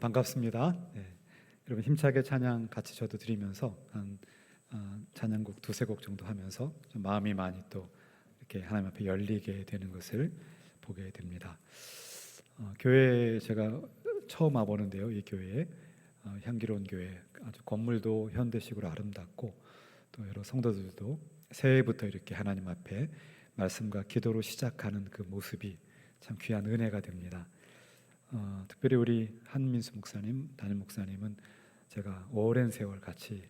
반갑습니다. 여러분 힘차게 찬양 같이 저도 드리면서 한 찬양곡 두세 곡 정도 하면서 좀 마음이 많이 또 이렇게 하나님 앞에 열리게 되는 것을 보게 됩니다. 교회에 제가 처음 와보는데요. 이 교회에 향기로운 교회, 아주 건물도 현대식으로 아름답고 또 여러 성도들도 새해부터 이렇게 하나님 앞에 말씀과 기도로 시작하는 그 모습이 참 귀한 은혜가 됩니다. 특별히 우리 한민수 목사님, 담임 목사님은 제가 오랜 세월 같이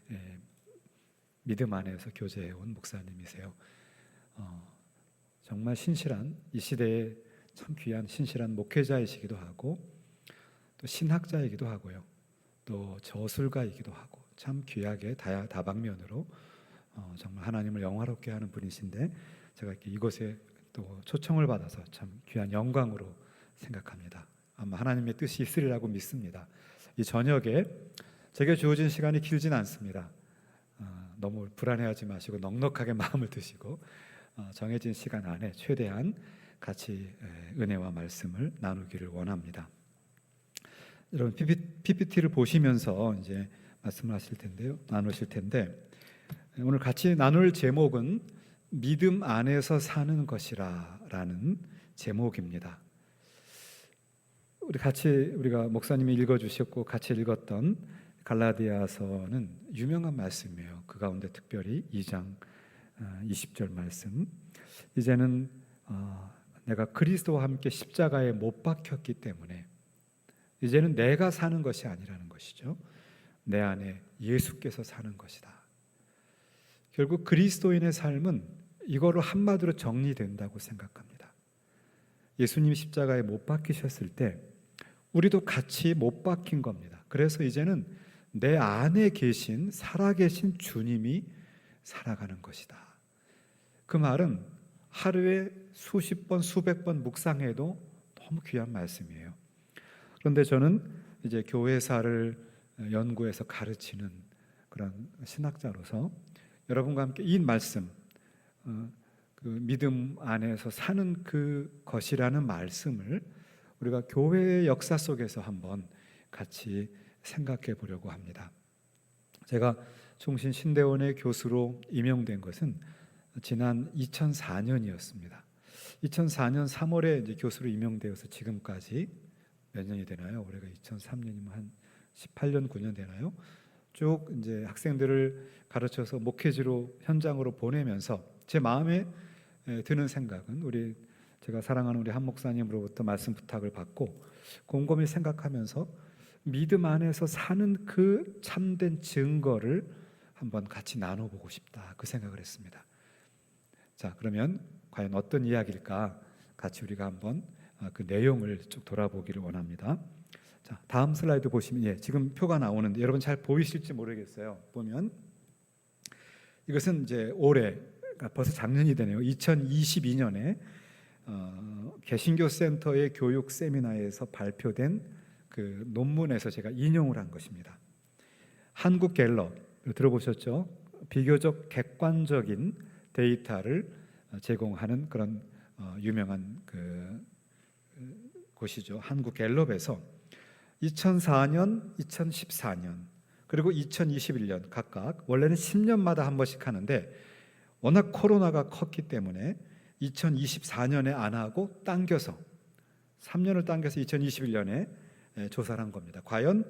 믿음 안에서 교제해온 목사님이세요. 정말 신실한, 이 시대에 참 귀한 신실한 목회자이시기도 하고 또 신학자이기도 하고요, 또 저술가이기도 하고 참 귀하게 다방면으로 정말 하나님을 영화롭게 하는 분이신데, 제가 이렇게 이곳에 또 초청을 받아서 참 귀한 영광으로 생각합니다. 아마 하나님의 뜻이 있으리라고 믿습니다. 이 저녁에 제게 주어진 시간이 길진 않습니다. 너무 불안해하지 마시고 넉넉하게 마음을 드시고 정해진 시간 안에 최대한 같이 은혜와 말씀을 나누기를 원합니다. 여러분 PPT를 보시면서 이제 말씀을 하실 텐데요, 나누실 텐데, 오늘 같이 나눌 제목은 믿음 안에서 사는 것이라라는 제목입니다. 우리가 목사님이 읽어주셨고 같이 읽었던 갈라디아서는 유명한 말씀이에요. 그 가운데 특별히 2장 20절 말씀, 이제는 내가 그리스도와 함께 십자가에 못 박혔기 때문에 이제는 내가 사는 것이 아니라는 것이죠. 내 안에 예수께서 사는 것이다. 결국 그리스도인의 삶은 이거로 한마디로 정리된다고 생각합니다. 예수님이 십자가에 못 박히셨을 때 우리도 같이 못 박힌 겁니다. 그래서 이제는 내 안에 계신 살아계신 주님이 살아가는 것이다. 그 말은 하루에 수십 번 수백 번 묵상해도 너무 귀한 말씀이에요. 그런데 저는 이제 교회사를 연구해서 가르치는 그런 신학자로서 여러분과 함께 이 말씀, 그 믿음 안에서 사는 그 것이라는 말씀을 우리가 교회의 역사 속에서 한번 같이 생각해 보려고 합니다. 제가 총신 신대원의 교수로 임용된 것은 지난 2004년이었습니다. 2004년 3월에 이제 교수로 임용되어서 지금까지 몇 년이 되나요? 올해가 2003년이면 한 18년 9년 되나요? 쭉 이제 학생들을 가르쳐서 목회지로 현장으로 보내면서 제 마음에 드는 생각은 제가 사랑하는 우리 한 목사님으로부터 말씀 부탁을 받고 곰곰이 생각하면서 믿음 안에서 사는 그 참된 증거를 한번 같이 나눠보고 싶다, 그 생각을 했습니다. 자, 그러면 과연 어떤 이야기일까 같이 우리가 한번 그 내용을 쭉 돌아보기를 원합니다. 자, 다음 슬라이드 보시면 지금 표가 나오는데 여러분 잘 보이실지 모르겠어요. 보면 이것은 이제 올해, 벌써 작년이 되네요. 2022년에 개신교 센터의 교육 세미나에서 발표된 그 논문에서 제가 인용을 한 것입니다. 한국 갤럽 들어보셨죠? 비교적 객관적인 데이터를 제공하는 그런 유명한 그 곳이죠. 한국 갤럽에서 2004년, 2014년 그리고 2021년 각각, 원래는 10년마다 한 번씩 하는데 워낙 코로나가 컸기 때문에 2024년에 안 하고 당겨서 3년을 당겨서 2021년에 조사를 한 겁니다. 과연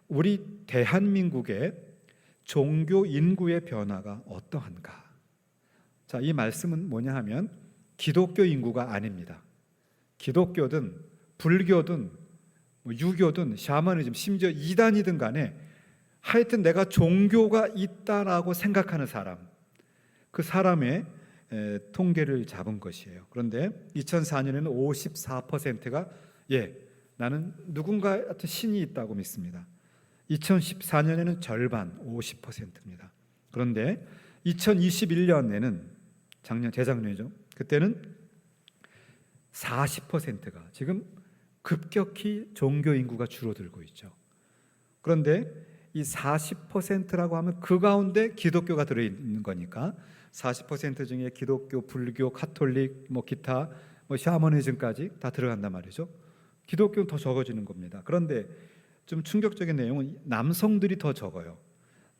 우리 대한민국의 종교 인구의 변화가 어떠한가? 자, 이 말씀은 뭐냐 하면 기독교 인구가 아닙니다. 기독교든 불교든 유교든 샤머니즘, 심지어 이단이든 간에 하여튼 내가 종교가 있다라고 생각하는 사람, 그 사람의 통계를 잡은 것이에요. 그런데 2004년에는 54%가 나는 누군가한테 신이 있다고 믿습니다. 2014년에는 절반 50%입니다. 그런데 2021년에는 재작년이죠. 그때는 40%가 지금 급격히 종교 인구가 줄어들고 있죠. 그런데 이 40%라고 하면 그 가운데 기독교가 들어있는 거니까 40% 중에 기독교, 불교, 카톨릭, 기타, 샤머니즘까지 다 들어간단 말이죠. 기독교는 더 적어지는 겁니다. 그런데 좀 충격적인 내용은 남성들이 더 적어요.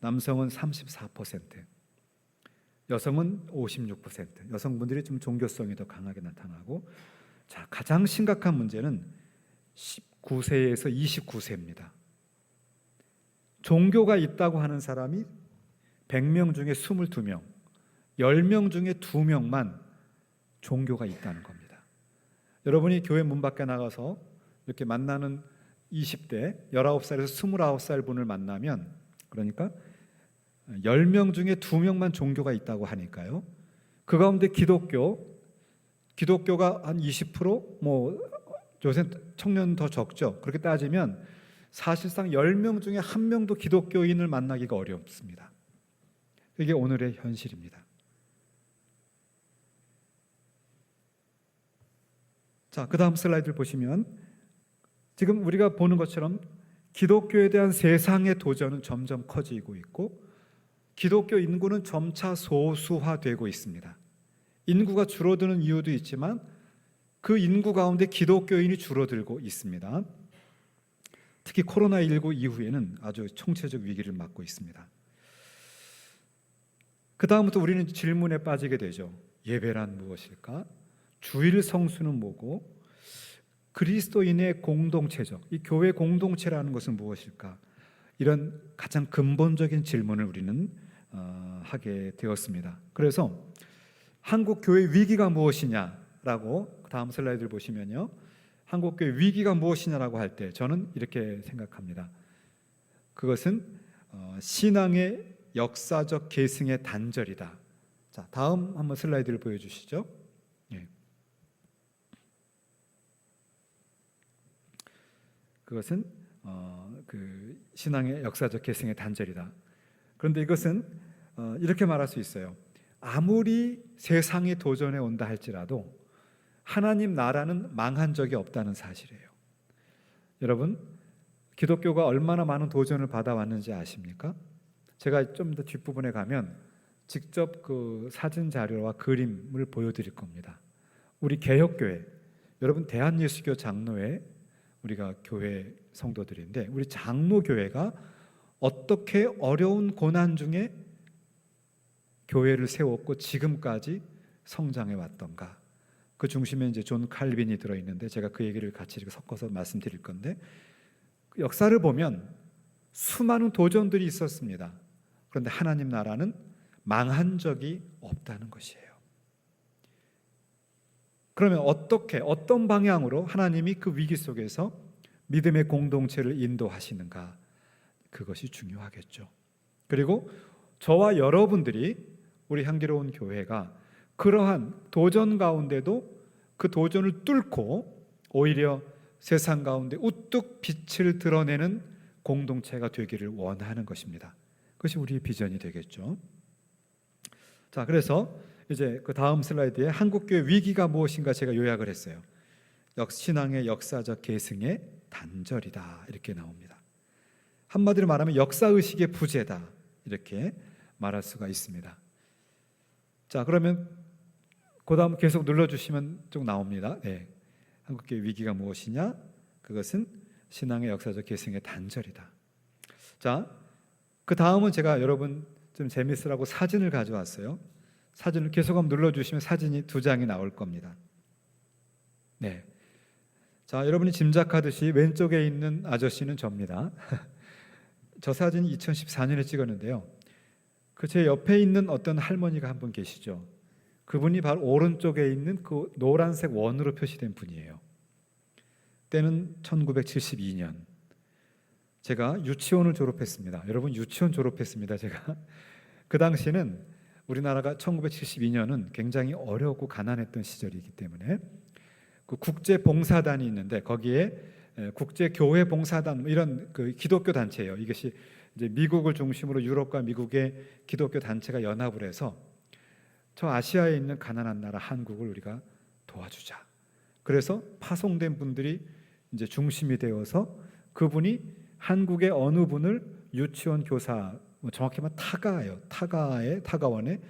남성은 34%, 여성은 56%. 여성분들이 좀 종교성이 더 강하게 나타나고, 자, 가장 심각한 문제는 19세에서 29세입니다. 종교가 있다고 하는 사람이 100명 중에 22명, 10명 중에 2명만 종교가 있다는 겁니다. 여러분이 교회 문 밖에 나가서 이렇게 만나는 20대, 19살에서 29살 분을 만나면, 그러니까 10명 중에 2명만 종교가 있다고 하니까요. 그 가운데 기독교가 한 20%, 뭐 요새 청년 더 적죠. 그렇게 따지면 사실상 10명 중에 1명도 기독교인을 만나기가 어렵습니다. 이게 오늘의 현실입니다. 자, 그 다음 슬라이드를 보시면 지금 우리가 보는 것처럼 기독교에 대한 세상의 도전은 점점 커지고 있고, 기독교 인구는 점차 소수화되고 있습니다. 인구가 줄어드는 이유도 있지만 그 인구 가운데 기독교인이 줄어들고 있습니다. 특히 코로나19 이후에는 아주 총체적 위기를 맞고 있습니다. 그 다음부터 우리는 질문에 빠지게 되죠. 예배란 무엇일까? 주일 성수는 뭐고? 그리스도인의 공동체적, 이 교회 공동체라는 것은 무엇일까? 이런 가장 근본적인 질문을 우리는 하게 되었습니다. 그래서 한국 교회 위기가 무엇이냐라고, 다음 슬라이드를 보시면요, 한국 교회 위기가 무엇이냐라고 할 때 저는 이렇게 생각합니다. 그것은 신앙의 역사적 계승의 단절이다. 자, 다음 한번 슬라이드를 보여주시죠. 예. 그것은 그 신앙의 역사적 계승의 단절이다. 그런데 이것은 이렇게 말할 수 있어요. 아무리 세상이 도전해 온다 할지라도 하나님 나라는 망한 적이 없다는 사실이에요. 여러분, 기독교가 얼마나 많은 도전을 받아왔는지 아십니까? 제가 좀 더 뒷부분에 가면 직접 그 사진 자료와 그림을 보여드릴 겁니다. 우리 개혁교회, 여러분 대한예수교 장로회, 우리가 교회 성도들인데 우리 장로교회가 어떻게 어려운 고난 중에 교회를 세웠고 지금까지 성장해 왔던가. 그 중심에 이제 존 칼빈이 들어있는데 제가 그 얘기를 같이 이렇게 섞어서 말씀드릴 건데, 그 역사를 보면 수많은 도전들이 있었습니다. 그런데 하나님 나라는 망한 적이 없다는 것이에요. 그러면 어떤 방향으로 하나님이 그 위기 속에서 믿음의 공동체를 인도하시는가, 그것이 중요하겠죠. 그리고 저와 여러분들이, 우리 향기로운 교회가 그러한 도전 가운데도 그 도전을 뚫고 오히려 세상 가운데 우뚝 빛을 드러내는 공동체가 되기를 원하는 것입니다. 그것이 우리의 비전이 되겠죠. 자, 그래서 이제 그 다음 슬라이드에 한국교회 위기가 무엇인가 제가 요약을 했어요. 신앙의 역사적 계승의 단절이다, 이렇게 나옵니다. 한마디로 말하면 역사의식의 부재다, 이렇게 말할 수가 있습니다. 자, 그러면 그 다음 계속 눌러주시면 쭉 나옵니다. 네. 한국교회 위기가 무엇이냐? 그것은 신앙의 역사적 계승의 단절이다. 자, 그 다음은 제가 여러분 좀 재밌으라고 사진을 가져왔어요. 사진을 계속 한번 눌러주시면 사진이 2장이 나올 겁니다. 네. 자, 여러분이 짐작하듯이 왼쪽에 있는 아저씨는 접니다. 저 사진이 2014년에 찍었는데요. 그 제 옆에 있는 어떤 할머니가 한 분 계시죠. 그분이 바로 오른쪽에 있는 그 노란색 원으로 표시된 분이에요. 때는 1972년. 제가 유치원을 졸업했습니다. 여러분, 유치원 졸업했습니다. 제가 그 당시는 우리나라가 1972년은 굉장히 어렵고 가난했던 시절이기 때문에 그 국제 봉사단이 있는데 거기에 국제 교회 봉사단 이런 그 기독교 단체예요. 이것이 이제 미국을 중심으로 유럽과 미국의 기독교 단체가 연합을 해서 저 아시아에 있는 가난한 나라 한국을 우리가 도와주자. 그래서 파송된 분들이 이제 중심이 되어서 그분이 한국의 어느 분을 유치원 교사, 정확히 말하면 타가원의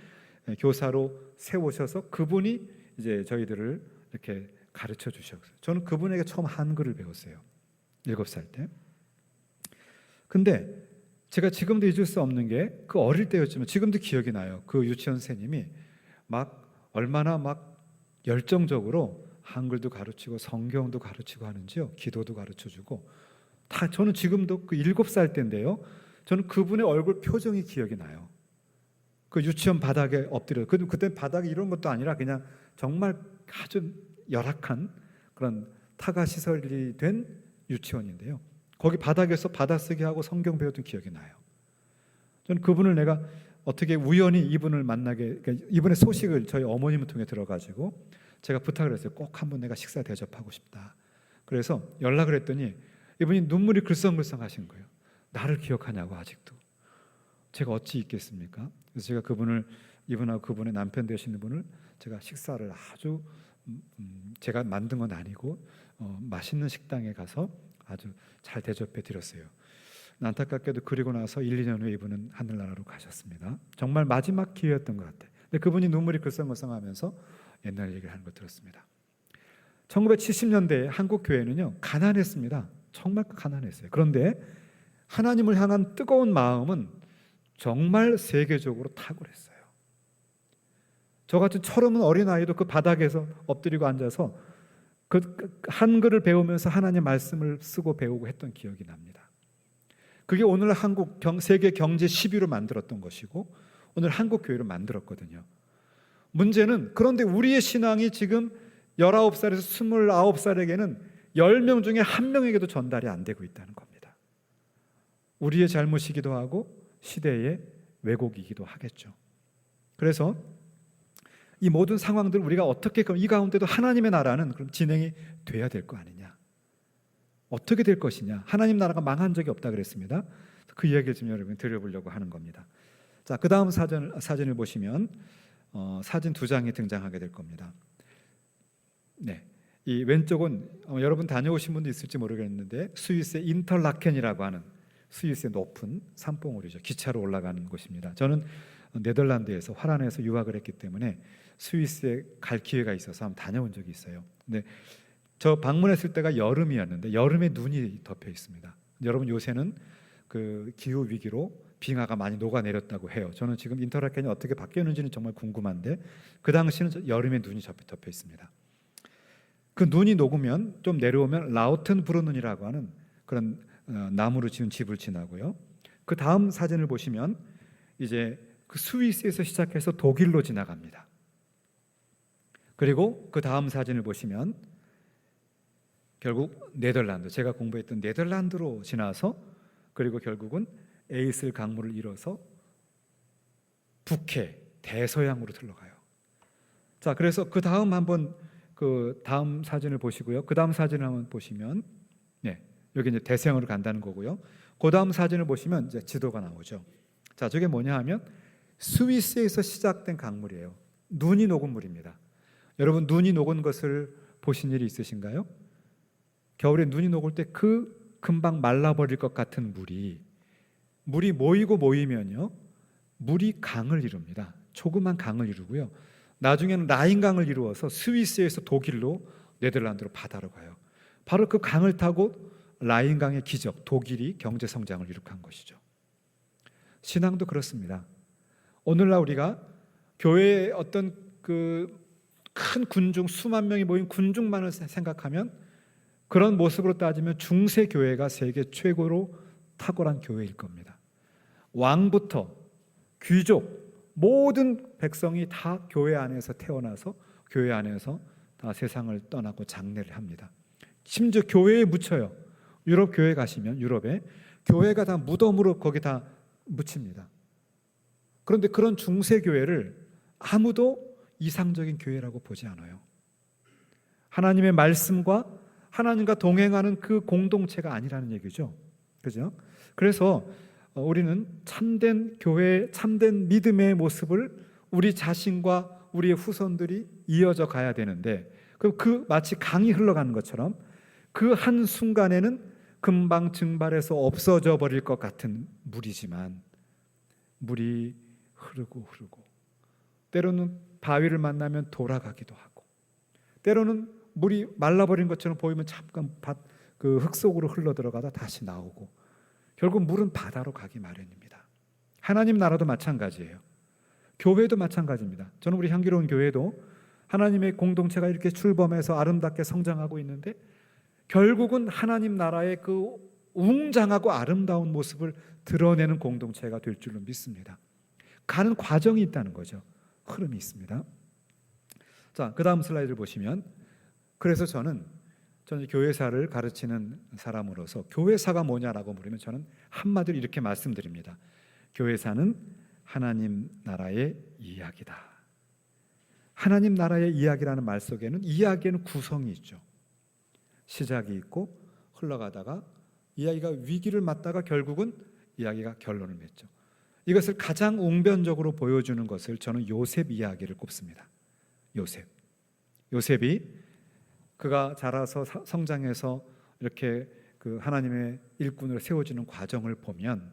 교사로 세우셔서 그분이 이제 저희들을 이렇게 가르쳐 주셨어요. 저는 그분에게 처음 한글을 배웠어요. 7살 때. 근데 제가 지금도 잊을 수 없는 게 그 어릴 때였지만 지금도 기억이 나요. 그 유치원 선생님이 막 얼마나 막 열정적으로 한글도 가르치고 성경도 가르치고 하는지요. 기도도 가르쳐주고 다 저는 지금도 그 7살 때인데요. 저는 그분의 얼굴 표정이 기억이 나요. 그 유치원 바닥에 엎드려. 그때 바닥이 이런 것도 아니라 그냥 정말 아주 열악한 그런 타가 시설이 된 유치원인데요. 거기 바닥에서 받아쓰기 하고 성경 배웠던 기억이 나요. 저는 그분을 내가 어떻게 우연히 이분을 만나게, 그러니까 이분의 소식을 저희 어머님을 통해 들어가지고 제가 부탁을 했어요. 꼭 한번 내가 식사 대접하고 싶다. 그래서 연락을 했더니 이분이 눈물이 글썽글썽하신 거예요. 나를 기억하냐고 아직도. 제가 어찌 있겠습니까? 그래서 제가 이분하고 그분의 남편 되시는 분을 제가 식사를 아주 제가 만든 건 아니고 맛있는 식당에 가서 아주 잘 대접해 드렸어요. 안타깝게도 그리고 나서 1, 2년 후에 이분은 하늘나라로 가셨습니다. 정말 마지막 기회였던 것 같아요. 근데 그분이 눈물이 글썽글썽하면서 옛날 얘기를 하는 걸 들었습니다. 1970년대에 한국 교회는요 가난했습니다. 정말 가난했어요. 그런데 하나님을 향한 뜨거운 마음은 정말 세계적으로 탁월했어요. 저 같은 철없는 어린아이도 그 바닥에서 엎드리고 앉아서 그 한글을 배우면서 하나님 말씀을 쓰고 배우고 했던 기억이 납니다. 그게 오늘 한국 세계 경제 10위로 만들었던 것이고 오늘 한국 교회를 만들었거든요. 문제는 그런데 우리의 신앙이 지금 19살에서 29살에게는 10명 중에 1명에게도 전달이 안 되고 있다는 겁니다. 우리의 잘못이기도 하고 시대의 왜곡이기도 하겠죠. 그래서 이 모든 상황들 우리가 어떻게 이 가운데도 하나님의 나라는 그럼 진행이 돼야 될 거 아니냐? 어떻게 될 것이냐? 하나님 나라가 망한 적이 없다 그랬습니다. 그 이야기를 좀 여러분 드려보려고 하는 겁니다. 자, 그 다음 사진을 보시면 사진 2장이 등장하게 될 겁니다. 네, 이 왼쪽은 여러분 다녀오신 분도 있을지 모르겠는데 스위스의 인터라켄이라고 하는 스위스의 높은 산봉우리죠. 기차로 올라가는 곳입니다. 저는 네덜란드에서 화란에서 유학을 했기 때문에 스위스에 갈 기회가 있어서 한번 다녀온 적이 있어요. 근데 저 방문했을 때가 여름이었는데 여름에 눈이 덮여 있습니다. 여러분 요새는 그 기후 위기로 빙하가 많이 녹아내렸다고 해요. 저는 지금 인터라켄이 어떻게 바뀌었는지는 정말 궁금한데 그 당시는 여름에 눈이 덮여 있습니다. 그 눈이 녹으면 좀 내려오면 라우텐브루는이라고 하는 그런 나무로 지은 집을 지나고요. 그 다음 사진을 보시면 이제 그 스위스에서 시작해서 독일로 지나갑니다. 그리고 그 다음 사진을 보시면 결국 네덜란드, 제가 공부했던 네덜란드로 지나서 그리고 결국은 에이슬 강물을 이뤄서 북해, 대서양으로 흘러가요. 자, 그래서 그 다음 한번 그 다음 사진을 보시고요. 그 다음 사진을 한번 보시면 네, 여기 이제 대서양으로 간다는 거고요. 그 다음 사진을 보시면 이제 지도가 나오죠. 자, 저게 뭐냐 하면 스위스에서 시작된 강물이에요. 눈이 녹은 물입니다. 여러분 눈이 녹은 것을 보신 일이 있으신가요? 겨울에 눈이 녹을 때 그 금방 말라버릴 것 같은 물이 모이면요 물이 강을 이룹니다. 조그만 강을 이루고요. 나중에는 라인강을 이루어서 스위스에서 독일로 네덜란드로 바다로 가요. 바로 그 강을 타고 라인강의 기적, 독일이 경제 성장을 이룩한 것이죠. 신앙도 그렇습니다. 오늘날 우리가 교회의 어떤 그 큰 군중, 수만 명이 모인 군중만을 생각하면 그런 모습으로 따지면 중세 교회가 세계 최고로 탁월한 교회일 겁니다. 왕부터 귀족 모든 백성이 다 교회 안에서 태어나서 교회 안에서 다 세상을 떠나고 장례를 합니다. 심지어 교회에 묻혀요. 유럽 교회 가시면 유럽에 교회가 다 무덤으로 거기 다 묻힙니다. 그런데 그런 중세 교회를 아무도 이상적인 교회라고 보지 않아요. 하나님의 말씀과 하나님과 동행하는 그 공동체가 아니라는 얘기죠. 그죠? 그래서 우리는 참된 교회, 참된 믿음의 모습을 우리 자신과 우리의 후손들이 이어져 가야 되는데 그 마치 강이 흘러가는 것처럼 그 한 순간에는 금방 증발해서 없어져 버릴 것 같은 물이지만 물이 흐르고 때로는 바위를 만나면 돌아가기도 하고 때로는 물이 말라버린 것처럼 보이면 잠깐 그 흙 속으로 흘러 들어가다 다시 나오고 결국 물은 바다로 가기 마련입니다. 하나님 나라도 마찬가지예요. 교회도 마찬가지입니다. 저는 우리 향기로운 교회도 하나님의 공동체가 이렇게 출범해서 아름답게 성장하고 있는데 결국은 하나님 나라의 그 웅장하고 아름다운 모습을 드러내는 공동체가 될 줄로 믿습니다. 가는 과정이 있다는 거죠. 흐름이 있습니다. 자, 그 다음 슬라이드를 보시면, 그래서 저는 교회사를 가르치는 사람으로서 교회사가 뭐냐라고 물으면 저는 한마디로 이렇게 말씀드립니다. 교회사는 하나님 나라의 이야기다. 하나님 나라의 이야기라는 말 속에는 이야기에는 구성이 있죠. 시작이 있고 흘러가다가 이야기가 위기를 맞다가 결국은 이야기가 결론을 맺죠. 이것을 가장 웅변적으로 보여주는 것을 저는 요셉 이야기를 꼽습니다. 요셉이 그가 자라서 성장해서 이렇게 그 하나님의 일꾼으로 세워지는 과정을 보면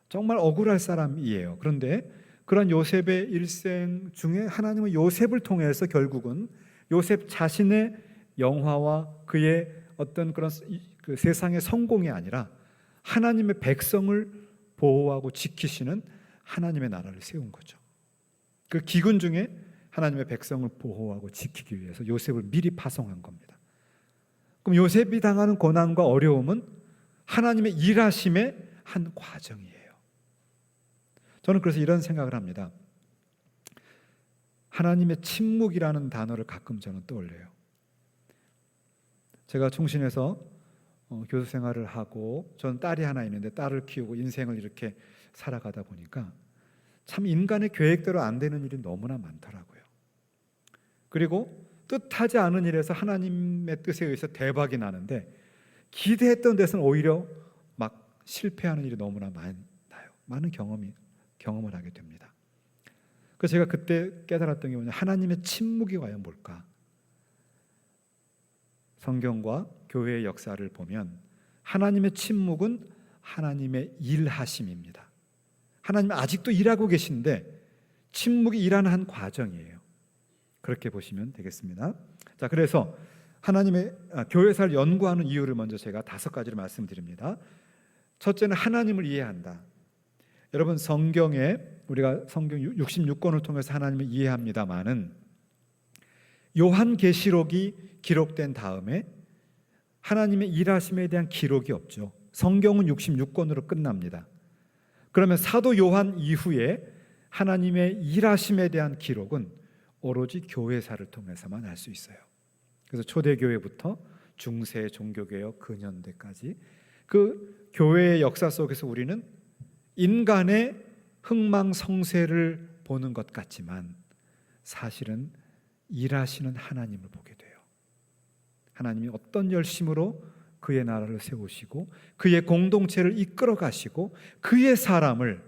정말 억울할 사람이에요. 그런데 그런 요셉의 일생 중에 하나님은 요셉을 통해서 결국은 요셉 자신의 영화와 그의 어떤 그런 그 세상의 성공이 아니라 하나님의 백성을 보호하고 지키시는 하나님의 나라를 세운 거죠. 그 기근 중에 하나님의 백성을 보호하고 지키기 위해서 요셉을 미리 파송한 겁니다. 그럼 요셉이 당하는 고난과 어려움은 하나님의 일하심의 한 과정이에요. 저는 그래서 이런 생각을 합니다. 하나님의 침묵이라는 단어를 가끔 저는 떠올려요. 제가 총신에서 교수 생활을 하고 저는 딸이 하나 있는데 딸을 키우고 인생을 이렇게 살아가다 보니까 참 인간의 계획대로 안 되는 일이 너무나 많더라고요. 그리고 뜻하지 않은 일에서 하나님의 뜻에 의해서 대박이 나는데 기대했던 데서는 오히려 막 실패하는 일이 너무나 많아요. 많은 경험을 하게 됩니다. 그래서 제가 그때 깨달았던 게 뭐냐, 하나님의 침묵이 과연 뭘까? 성경과 교회의 역사를 보면 하나님의 침묵은 하나님의 일하심입니다. 하나님은 아직도 일하고 계신데 침묵이 일하는 한 과정이에요. 그렇게 보시면 되겠습니다. 자, 그래서 하나님의 교회사를 연구하는 이유를 먼저 제가 5가지를 말씀드립니다. 첫째는 하나님을 이해한다. 여러분, 성경에 우리가 성경 66권을 통해서 하나님을 이해합니다마는 요한계시록이 기록된 다음에 하나님의 일하심에 대한 기록이 없죠. 성경은 66권으로 끝납니다. 그러면 사도 요한 이후에 하나님의 일하심에 대한 기록은 오로지 교회사를 통해서만 알 수 있어요. 그래서 초대교회부터 중세 종교개혁 근현대까지 그 교회의 역사 속에서 우리는 인간의 흥망성쇠를 보는 것 같지만 사실은 일하시는 하나님을 보게 돼요. 하나님이 어떤 열심으로 그의 나라를 세우시고 그의 공동체를 이끌어 가시고 그의 사람을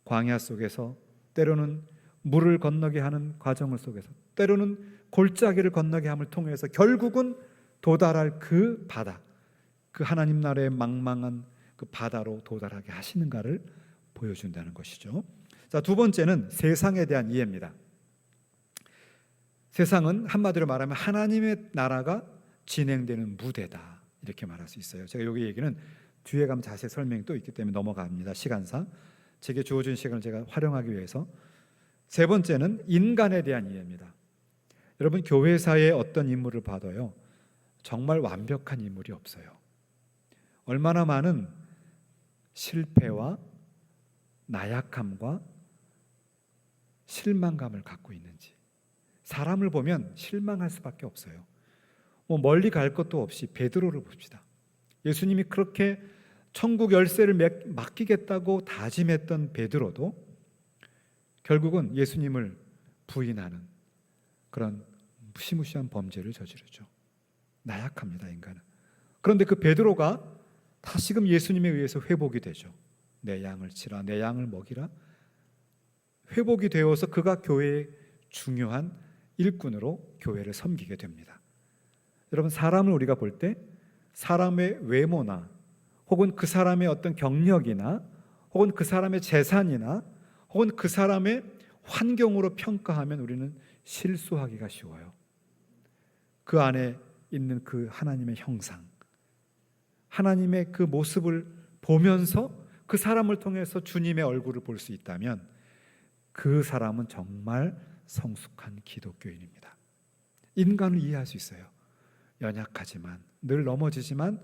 광야 속에서 때로는 물을 건너게 하는 과정을 속에서 때로는 골짜기를 건너게 함을 통해서 결국은 도달할 그 바다, 그 하나님 나라의 망망한 그 바다로 도달하게 하시는가를 보여준다는 것이죠. 자, 두 번째는 세상에 대한 이해입니다. 세상은 한마디로 말하면 하나님의 나라가 진행되는 무대다, 이렇게 말할 수 있어요. 제가 여기 얘기는 뒤에 가면 자세히 설명이 또 있기 때문에 넘어갑니다. 시간상 제게 주어진 시간을 제가 활용하기 위해서. 세 번째는 인간에 대한 이해입니다. 여러분, 교회사의 어떤 인물을 봐도요, 정말 완벽한 인물이 없어요. 얼마나 많은 실패와 나약함과 실망감을 갖고 있는지. 사람을 보면 실망할 수밖에 없어요. 멀리 갈 것도 없이 베드로를 봅시다. 예수님이 그렇게 천국 열쇠를 맡기겠다고 다짐했던 베드로도 결국은 예수님을 부인하는 그런 무시무시한 범죄를 저지르죠. 나약합니다, 인간은. 그런데 그 베드로가 다시금 예수님에 의해서 회복이 되죠. 내 양을 치라, 내 양을 먹이라. 회복이 되어서 그가 교회의 중요한 일꾼으로 교회를 섬기게 됩니다. 여러분, 사람을 우리가 볼 때 사람의 외모나 혹은 그 사람의 어떤 경력이나 혹은 그 사람의 재산이나 혹은 그 사람의 환경으로 평가하면 우리는 실수하기가 쉬워요. 그 안에 있는 그 하나님의 형상, 하나님의 그 모습을 보면서 그 사람을 통해서 주님의 얼굴을 볼 수 있다면 그 사람은 정말 성숙한 기독교인입니다. 인간을 이해할 수 있어요. 연약하지만 늘 넘어지지만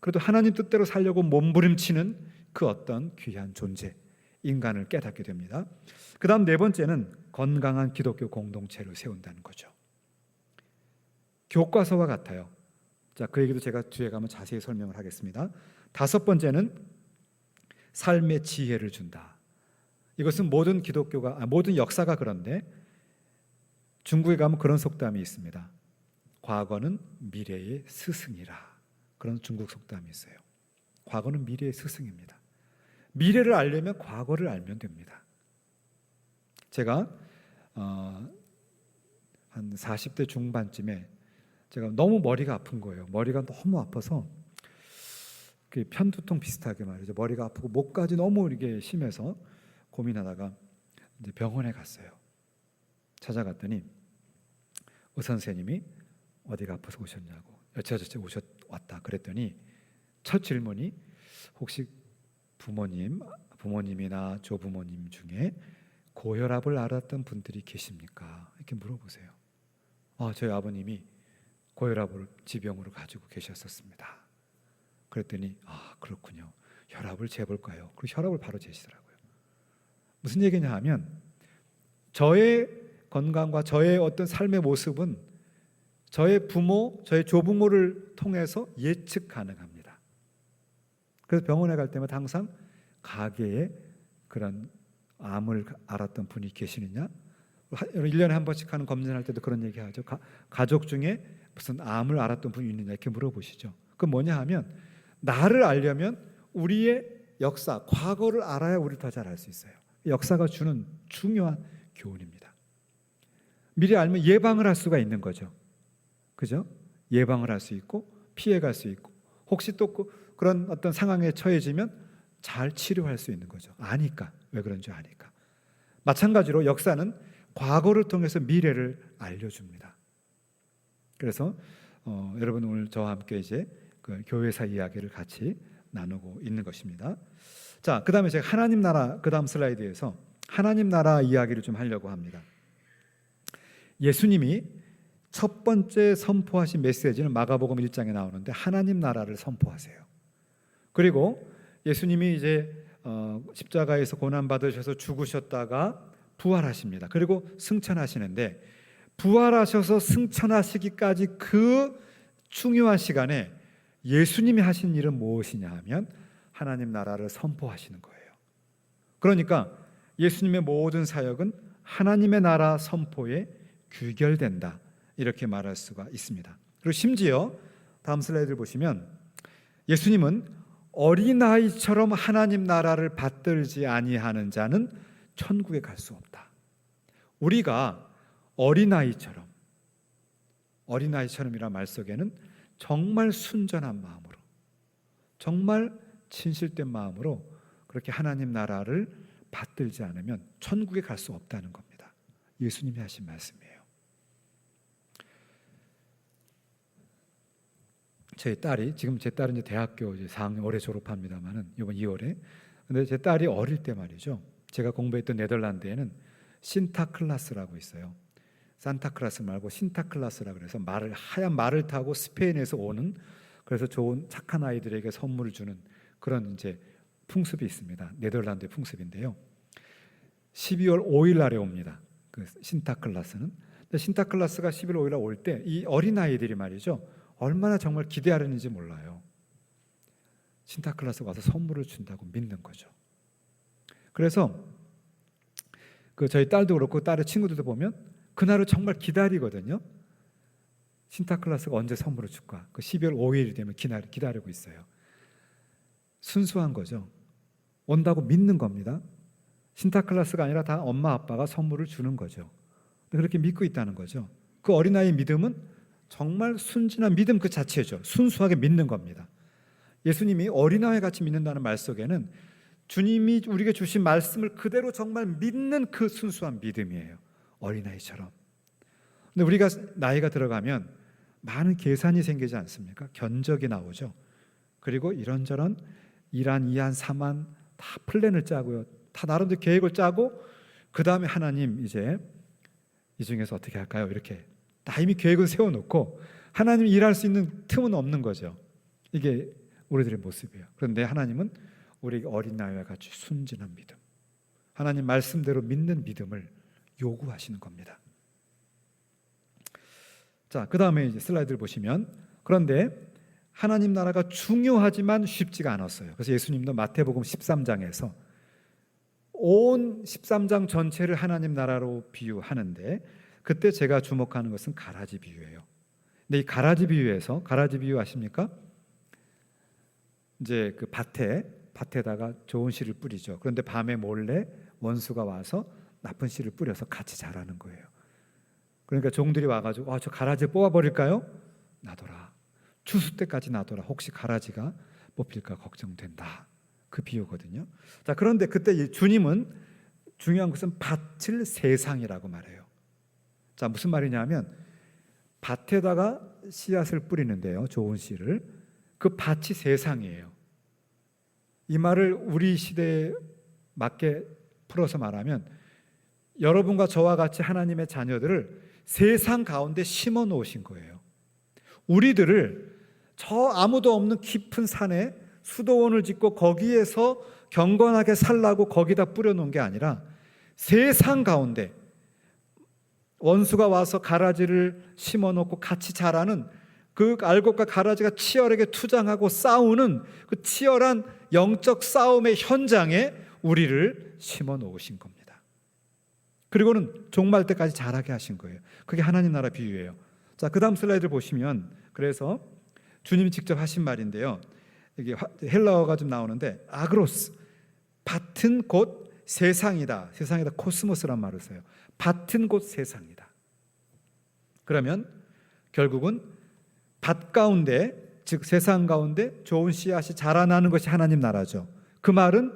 그래도 하나님 뜻대로 살려고 몸부림치는 그 어떤 귀한 존재, 인간을 깨닫게 됩니다. 그 다음 네 번째는 건강한 기독교 공동체를 세운다는 거죠. 교과서와 같아요. 자, 그 얘기도 제가 뒤에 가면 자세히 설명을 하겠습니다. 다섯 번째는 삶의 지혜를 준다. 이것은 모든 모든 역사가 그런데 중국에 가면 그런 속담이 있습니다. 과거는 미래의 스승이라. 그런 중국 속담이 있어요. 과거는 미래의 스승입니다. 미래를 알려면 과거를 알면 됩니다. 제가 한 40대 중반쯤에 제가 너무 머리가 아픈 거예요. 머리가 너무 아파서 편두통 비슷하게 말이죠. 머리가 아프고 목까지 너무 이게 심해서 고민하다가 이제 병원에 갔어요. 찾아갔더니 의사 선생님이 어디가 아파서 오셨냐고 여차저차 왔다 그랬더니 첫 질문이 혹시 부모님이나 조부모님 중에 고혈압을 앓았던 분들이 계십니까? 이렇게 물어보세요. 저희 아버님이 고혈압을 지병으로 가지고 계셨었습니다. 그랬더니 그렇군요. 혈압을 재볼까요? 그리고 혈압을 바로 재시더라고요. 무슨 얘기냐 하면 저의 건강과 저의 어떤 삶의 모습은 저의 부모, 저의 조부모를 통해서 예측 가능합니다. 그래서 병원에 갈 때마다 항상 가게에 그런 암을 앓았던 분이 계시느냐? 1년에 한 번씩 하는 검진할 때도 그런 얘기하죠. 가족 중에 무슨 암을 앓았던 분이 있느냐 이렇게 물어보시죠. 그건 뭐냐 하면 나를 알려면 우리의 역사, 과거를 알아야 우리를 더 잘 알 수 있어요. 역사가 주는 중요한 교훈입니다. 미리 알면 예방을 할 수가 있는 거죠. 그죠? 예방을 할 수 있고 피해갈 수 있고 혹시 또 그런 어떤 상황에 처해지면 잘 치료할 수 있는 거죠. 아니까. 왜 그런지 아니까. 마찬가지로 역사는 과거를 통해서 미래를 알려줍니다. 그래서 여러분 오늘 저와 함께 이제 그 교회사 이야기를 같이 나누고 있는 것입니다. 자, 그 다음에 제가 하나님 나라, 그 다음 슬라이드에서 하나님 나라 이야기를 좀 하려고 합니다. 예수님이 첫 번째 선포하신 메시지는 마가복음 1장에 나오는데 하나님 나라를 선포하세요. 그리고 예수님이 이제 십자가에서 고난받으셔서 죽으셨다가 부활하십니다. 그리고 승천하시는데 부활하셔서 승천하시기까지 그 중요한 시간에 예수님이 하신 일은 무엇이냐 하면 하나님 나라를 선포하시는 거예요. 그러니까 예수님의 모든 사역은 하나님의 나라 선포에 귀결된다 이렇게 말할 수가 있습니다. 그리고 심지어 다음 슬라이드를 보시면 예수님은 어린아이처럼 하나님 나라를 받들지 아니하는 자는 천국에 갈 수 없다. 우리가 어린아이처럼이란 말 속에는 정말 순전한 마음으로 정말 진실된 마음으로 그렇게 하나님 나라를 받들지 않으면 천국에 갈 수 없다는 겁니다. 예수님이 하신 말씀이에요. 제 딸이 지금 제 딸은 이제 대학교 이제 4학년 올해 졸업합니다만은 이번 2월에 근데 제 딸이 어릴 때 말이죠. 제가 공부했던 네덜란드에는 신타클라스라고 있어요. 산타클라스 말고 신타클라스라 그래서 하얀 말을 타고 스페인에서 오는 그래서 좋은 착한 아이들에게 선물을 주는 그런 이제 풍습이 있습니다. 네덜란드의 풍습인데요. 12월 5일 날에 옵니다. 그 신타클라스는. 근데 신타클라스가 12월 5일 날 올 때 이 어린 아이들이 말이죠. 얼마나 정말 기대하는지 몰라요. 신타클라스가 와서 선물을 준다고 믿는 거죠. 그래서 저희 딸도 그렇고 딸의 친구들도 보면 그날을 정말 기다리거든요. 신타클라스가 언제 선물을 줄까? 12월 5일이 되면 기다리고 있어요. 순수한 거죠. 온다고 믿는 겁니다. 신타클라스가 아니라 다 엄마 아빠가 선물을 주는 거죠. 그렇게 믿고 있다는 거죠. 그 어린아이의 믿음은 정말 순진한 믿음 그 자체죠. 순수하게 믿는 겁니다. 예수님이 어린아이 같이 믿는다는 말 속에는 주님이 우리에게 주신 말씀을 그대로 정말 믿는 그 순수한 믿음이에요. 어린아이처럼. 근데 우리가 나이가 들어가면 많은 계산이 생기지 않습니까? 견적이 나오죠. 그리고 이런저런 2안, 2안, 3안 다 플랜을 짜고요. 다 나름대로 계획을 짜고 그 다음에 하나님 이제 이 중에서 어떻게 할까요? 이렇게 다 이미 계획을 세워놓고 하나님이 일할 수 있는 틈은 없는 거죠. 이게 우리들의 모습이에요. 그런데 하나님은 우리 어린 아이와 같이 순진한 믿음, 하나님 말씀대로 믿는 믿음을 요구하시는 겁니다. 자, 그 다음에 이제 슬라이드를 보시면, 그런데 하나님 나라가 중요하지만 쉽지가 않았어요. 그래서 예수님도 마태복음 13장에서 온 13장 전체를 하나님 나라로 비유하는데, 그때 제가 주목하는 것은 가라지 비유예요. 근데 이 가라지 비유에서, 가라지 비유 아십니까? 이제 그 밭에다가 좋은 씨를 뿌리죠. 그런데 밤에 몰래 원수가 와서 나쁜 씨를 뿌려서 같이 자라는 거예요. 그러니까 종들이 와가지고 저 가라지 뽑아버릴까요? 놔둬라. 추수 때까지 놔둬라. 혹시 가라지가 뽑힐까 걱정된다. 그 비유거든요. 자, 그런데 그때 주님은 중요한 것은 밭을 세상이라고 말해요. 자, 무슨 말이냐면 밭에다가 씨앗을 뿌리는데요, 좋은 씨를. 그 밭이 세상이에요. 이 말을 우리 시대에 맞게 풀어서 말하면 여러분과 저와 같이 하나님의 자녀들을 세상 가운데 심어 놓으신 거예요. 우리들을 저 아무도 없는 깊은 산에 수도원을 짓고 거기에서 경건하게 살라고 거기다 뿌려놓은 게 아니라 세상 가운데 원수가 와서 가라지를 심어놓고 같이 자라는 그 알곡과 가라지가 치열하게 투쟁하고 싸우는 그 치열한 영적 싸움의 현장에 우리를 심어 놓으신 겁니다. 그리고는 종말 때까지 자라게 하신 거예요. 그게 하나님 나라 비유예요. 자, 그 다음 슬라이드를 보시면, 그래서 주님이 직접 하신 말인데요, 이게 헬라어가 좀 나오는데 아그로스, 밭은 곧 세상이다. 세상이다, 코스모스란 말을 써요. 밭은 곧 세상이다. 그러면 결국은 밭 가운데, 즉 세상 가운데 좋은 씨앗이 자라나는 것이 하나님 나라죠. 그 말은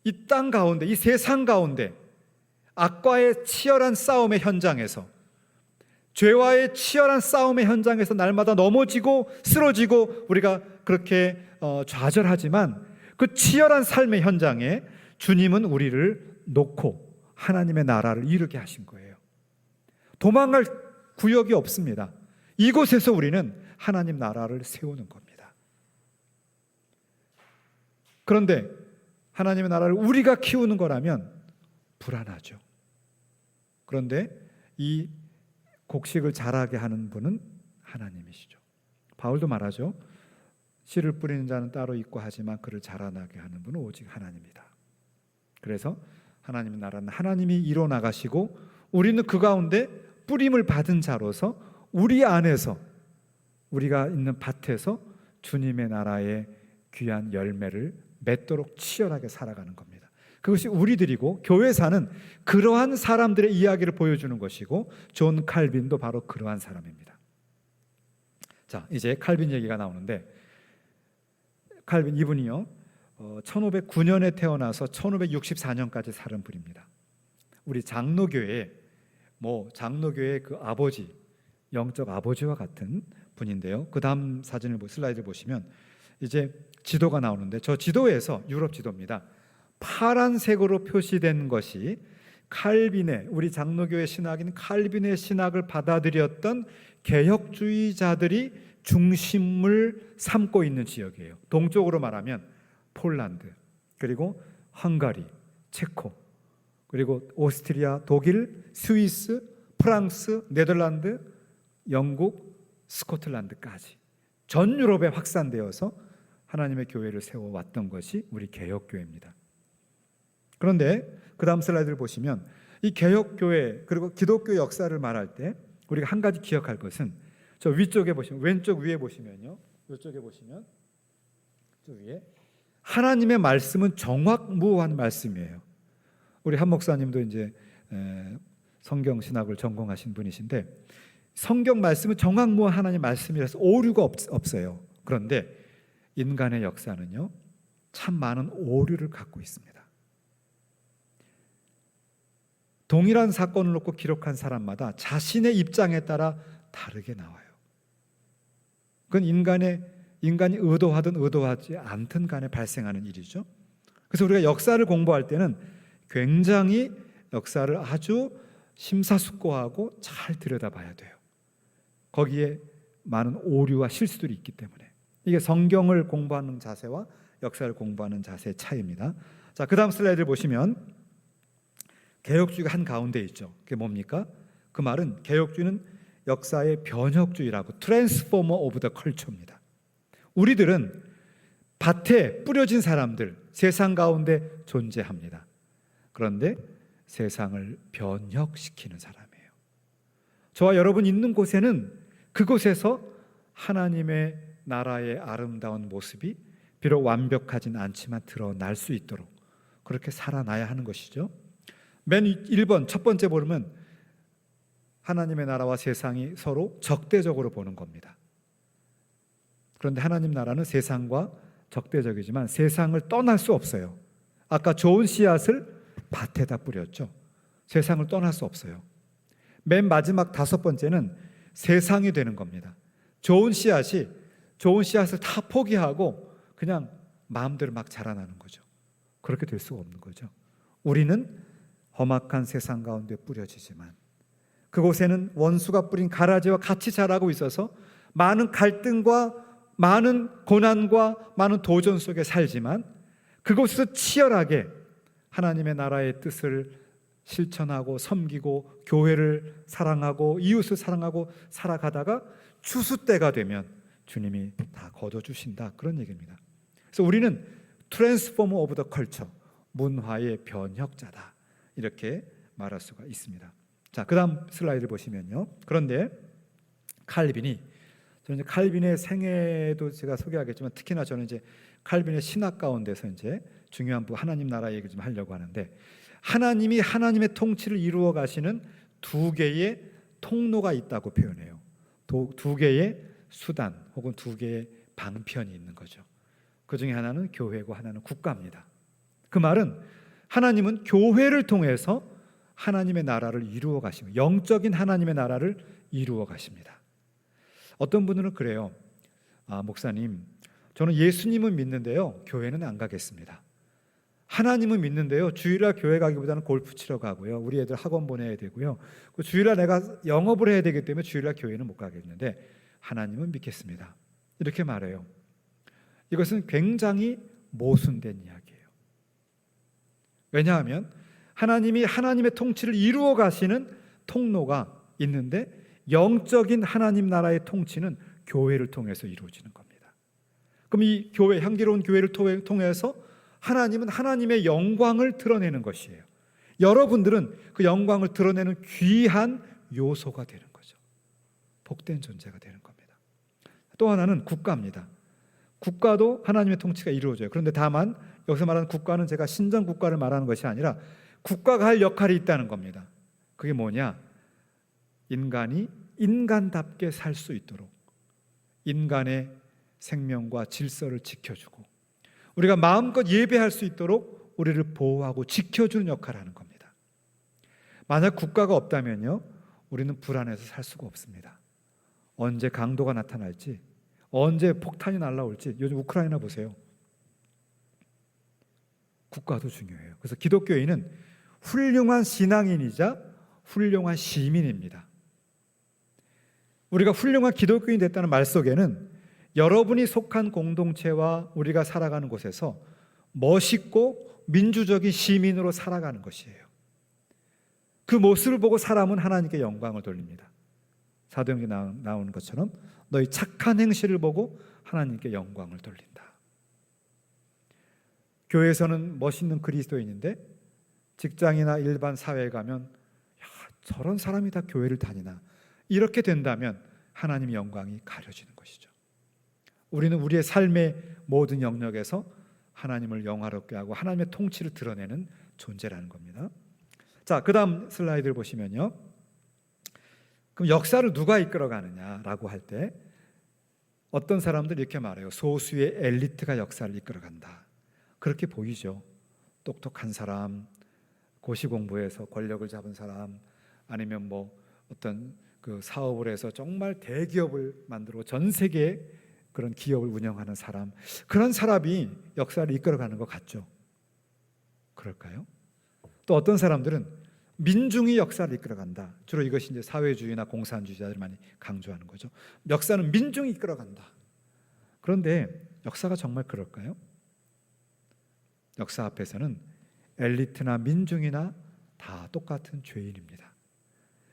이 땅 가운데, 이 세상 가운데 악과의 치열한 싸움의 현장에서, 죄와의 치열한 싸움의 현장에서 날마다 넘어지고 쓰러지고 우리가 그렇게 좌절하지만 그 치열한 삶의 현장에 주님은 우리를 놓고 하나님의 나라를 이루게 하신 거예요. 도망갈 구역이 없습니다. 이곳에서 우리는 하나님 나라를 세우는 겁니다. 그런데 하나님의 나라를 우리가 키우는 거라면 불안하죠. 그런데 이 곡식을 자라게 하는 분은 하나님이시죠. 바울도 말하죠. 씨를 뿌리는 자는 따로 있고 하지만 그를 자라나게 하는 분은 오직 하나님이다. 그래서 하나님의 나라는 하나님이 이뤄 나가시고 우리는 그 가운데 뿌림을 받은 자로서 우리 안에서, 우리가 있는 밭에서 주님의 나라의 귀한 열매를 맺도록 치열하게 살아가는 겁니다. 그것이 우리들이고, 교회사는 그러한 사람들의 이야기를 보여주는 것이고, 존 칼빈도 바로 그러한 사람입니다. 자, 이제 칼빈 얘기가 나오는데, 칼빈 이분이요 1509년에 태어나서 1564년까지 살은 분입니다. 우리 장로교회 그 아버지, 영적 아버지와 같은 분인데요. 그 다음 사진을 슬라이드를 보시면 이제 지도가 나오는데, 저 지도에서, 유럽 지도입니다, 파란색으로 표시된 것이 칼빈의, 우리 장로교회 신학인 칼빈의 신학을 받아들였던 개혁주의자들이 중심을 삼고 있는 지역이에요. 동쪽으로 말하면 폴란드, 그리고 헝가리, 체코, 그리고 오스트리아, 독일, 스위스, 프랑스, 네덜란드, 영국, 스코틀랜드까지 전 유럽에 확산되어서 하나님의 교회를 세워왔던 것이 우리 개혁교회입니다. 그런데 그 다음 슬라이드를 보시면 이 개혁교회 그리고 기독교 역사를 말할 때 우리가 한 가지 기억할 것은, 저 위쪽에 보시면, 왼쪽 위에 보시면요, 이쪽에 보시면 저 위에 하나님의 말씀은 정확무한 말씀이에요. 우리 한 목사님도 이제 성경 신학을 전공하신 분이신데, 성경 말씀은 정확무한 하나님의 말씀이라서 오류가 없어요. 그런데 인간의 역사는요 참 많은 오류를 갖고 있습니다. 동일한 사건을 놓고 기록한 사람마다 자신의 입장에 따라 다르게 나와요. 그건 인간의 인간이 의도하든 의도하지 않든 간에 발생하는 일이죠. 그래서 우리가 역사를 공부할 때는 굉장히 역사를 아주 심사숙고하고 잘 들여다봐야 돼요. 거기에 많은 오류와 실수들이 있기 때문에. 이게 성경을 공부하는 자세와 역사를 공부하는 자세의 차이입니다. 자, 그 다음 슬라이드를 보시면 개혁주의가 한가운데 있죠. 그게 뭡니까? 그 말은 개혁주의는 역사의 변혁주의라고, 트랜스포머 오브 더 컬처입니다. 우리들은 밭에 뿌려진 사람들, 세상 가운데 존재합니다. 그런데 세상을 변혁시키는 사람이에요. 저와 여러분 있는 곳에는 그곳에서 하나님의 나라의 아름다운 모습이 비록 완벽하진 않지만 드러날 수 있도록 그렇게 살아나야 하는 것이죠. 맨 1번 첫 번째 보면 하나님의 나라와 세상이 서로 적대적으로 보는 겁니다. 그런데 하나님 나라는 세상과 적대적이지만 세상을 떠날 수 없어요. 아까 좋은 씨앗을 밭에다 뿌렸죠. 세상을 떠날 수 없어요. 맨 마지막 다섯 번째는 세상이 되는 겁니다. 좋은 씨앗을 다 포기하고 그냥 마음대로 막 자라나는 거죠. 그렇게 될 수가 없는 거죠. 우리는 험악한 세상 가운데 뿌려지지만 그곳에는 원수가 뿌린 가라지와 같이 자라고 있어서 많은 갈등과 많은 고난과 많은 도전 속에 살지만 그곳에서 치열하게 하나님의 나라의 뜻을 실천하고 섬기고 교회를 사랑하고 이웃을 사랑하고 살아가다가 추수 때가 되면 주님이 다 거둬주신다, 그런 얘기입니다. 그래서 우리는 트랜스포머 오브 더 컬처, 문화의 변혁자다, 이렇게 말할 수가 있습니다. 자, 그 다음 슬라이드를 보시면요. 그런데 칼빈이, 저는 이제 칼빈의 생애도 제가 소개하겠지만 특히나 저는 이제 칼빈의 신학 가운데서 이제 중요한 하나님 나라 얘기를 좀 하려고 하는데, 하나님이 하나님의 통치를 이루어 가시는 두 개의 통로가 있다고 표현해요. 두 개의 수단 혹은 두 개의 방편이 있는 거죠. 그 중에 하나는 교회고 하나는 국가입니다. 그 말은 하나님은 교회를 통해서 하나님의 나라를 이루어 가십니다. 영적인 하나님의 나라를 이루어 가십니다. 어떤 분들은 그래요. 목사님, 저는 예수님은 믿는데요, 교회는 안 가겠습니다. 하나님은 믿는데요, 주일날 교회 가기보다는 골프 치러 가고요, 우리 애들 학원 보내야 되고요, 주일날 내가 영업을 해야 되기 때문에 주일날 교회는 못 가겠는데 하나님은 믿겠습니다. 이렇게 말해요. 이것은 굉장히 모순된 이야기예요. 왜냐하면 하나님이 하나님의 통치를 이루어 가시는 통로가 있는데 영적인 하나님 나라의 통치는 교회를 통해서 이루어지는 겁니다. 그럼 이 교회, 향기로운 교회를 통해서 하나님은 하나님의 영광을 드러내는 것이에요. 여러분들은 그 영광을 드러내는 귀한 요소가 되는 거죠. 복된 존재가 되는 겁니다. 또 하나는 국가입니다. 국가도 하나님의 통치가 이루어져요. 그런데 다만 여기서 말하는 국가는 제가 신정 국가를 말하는 것이 아니라 국가가 할 역할이 있다는 겁니다. 그게 뭐냐? 인간이 인간답게 살 수 있도록 인간의 생명과 질서를 지켜주고 우리가 마음껏 예배할 수 있도록 우리를 보호하고 지켜주는 역할을 하는 겁니다. 만약 국가가 없다면요, 우리는 불안해서 살 수가 없습니다. 언제 강도가 나타날지, 언제 폭탄이 날아올지. 요즘 우크라이나 보세요. 국가도 중요해요. 그래서 기독교인은 훌륭한 신앙인이자 훌륭한 시민입니다. 우리가 훌륭한 기독교인이 됐다는 말 속에는 여러분이 속한 공동체와 우리가 살아가는 곳에서 멋있고 민주적인 시민으로 살아가는 것이에요. 그 모습을 보고 사람은 하나님께 영광을 돌립니다. 사도행전에 나오는 것처럼 너희 착한 행실을 보고 하나님께 영광을 돌린다. 교회에서는 멋있는 그리스도인인데 직장이나 일반 사회에 가면 저런 사람이 다 교회를 다니나, 이렇게 된다면 하나님의 영광이 가려지는 것이죠. 우리는 우리의 삶의 모든 영역에서 하나님을 영화롭게 하고 하나님의 통치를 드러내는 존재라는 겁니다. 자, 그 다음 슬라이드를 보시면요, 그럼 역사를 누가 이끌어가느냐라고 할 때 어떤 사람들 이렇게 말해요. 소수의 엘리트가 역사를 이끌어간다. 그렇게 보이죠. 똑똑한 사람, 고시 공부해서 권력을 잡은 사람, 아니면 뭐 어떤 그 사업을 해서 정말 대기업을 만들고 전 세계에 그런 기업을 운영하는 사람, 그런 사람이 역사를 이끌어가는 것 같죠. 그럴까요? 또 어떤 사람들은 민중이 역사를 이끌어간다. 주로 이것이 이제 사회주의나 공산주의자들이 많이 강조하는 거죠. 역사는 민중이 이끌어간다. 그런데 역사가 정말 그럴까요? 역사 앞에서는 엘리트나 민중이나 다 똑같은 죄인입니다.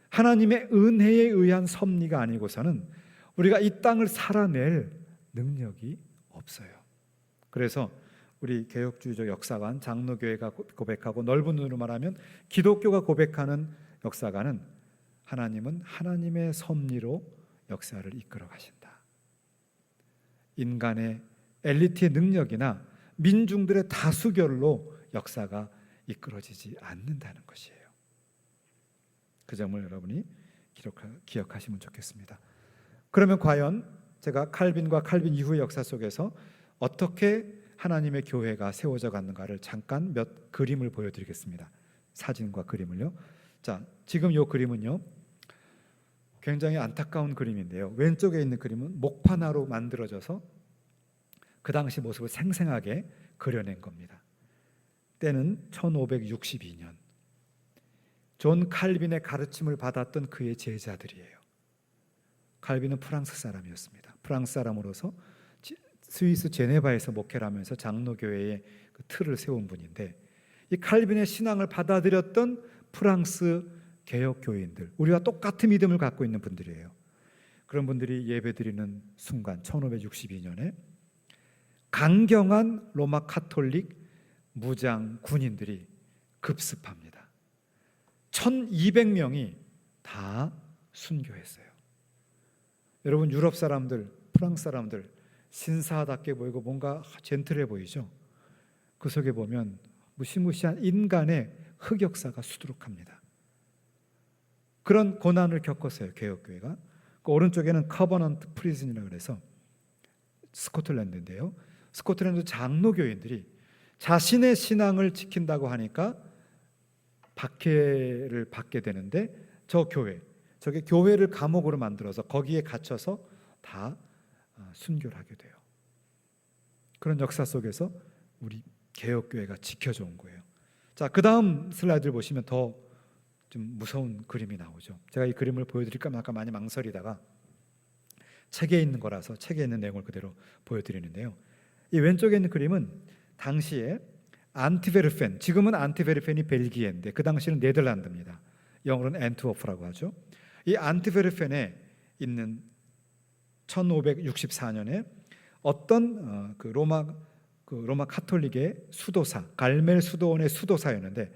하나님의 은혜에 의한 섭리가 아니고서는 우리가 이 땅을 살아낼 능력이 없어요. 그래서 우리 개혁주의적 역사관, 장로교회가 고백하고 넓은 눈으로 말하면 기독교가 고백하는 역사관은 하나님은 하나님의 섭리로 역사를 이끌어 가신다. 인간의 엘리트의 능력이나 민중들의 다수결로 역사가 이끌어지지 않는다는 것이에요. 그 점을 여러분이 기억하시면 좋겠습니다. 그러면 과연 제가 칼빈과 칼빈 이후의 역사 속에서 어떻게 하나님의 교회가 세워져 갔는가를 잠깐 몇 그림을 보여드리겠습니다. 사진과 그림을요. 자, 지금 이 그림은요, 굉장히 안타까운 그림인데요. 왼쪽에 있는 그림은 목판화로 만들어져서 그 당시 모습을 생생하게 그려낸 겁니다. 때는 1562년. 존 칼빈의 가르침을 받았던 그의 제자들이에요. 칼빈은 프랑스 사람이었습니다. 프랑스 사람으로서 스위스 제네바에서 목회를 하면서 장로교회의 그 틀을 세운 분인데, 이 칼빈의 신앙을 받아들였던 프랑스 개혁교인들, 우리와 똑같은 믿음을 갖고 있는 분들이에요. 그런 분들이 예배드리는 순간 1562년에 강경한 로마 카톨릭 무장 군인들이 급습합니다. 1200명이 다 순교했어요. 여러분, 유럽 사람들, 프랑스 사람들 신사답게 보이고 뭔가 젠틀해 보이죠. 그 속에 보면 무시무시한 인간의 흑역사가 수두룩합니다. 그런 고난을 겪었어요, 개혁교회가. 그 오른쪽에는 커버넌트 프리즌이라고 해서 스코틀랜드인데요. 스코틀랜드 장로교인들이 자신의 신앙을 지킨다고 하니까 박해를 받게 되는데, 저게 교회를 감옥으로 만들어서 거기에 갇혀서 다 순교를 하게 돼요. 그런 역사 속에서 우리 개혁교회가 지켜져 온 거예요. 자, 그 다음 슬라이드를 보시면 더 좀 무서운 그림이 나오죠. 제가 이 그림을 보여드릴까 말까 많이 망설이다가 책에 있는 거라서 책에 있는 내용을 그대로 보여드리는데요. 이 왼쪽에 있는 그림은 당시에 안티베르펜, 지금은 안티베르펜이 벨기에인데 그 당시는 네덜란드입니다. 영어로는 앤트워프라고 하죠. 이 안티베르펜에 있는 1564년에 어떤 그 로마 카톨릭의 수도사, 갈멜 수도원의 수도사였는데,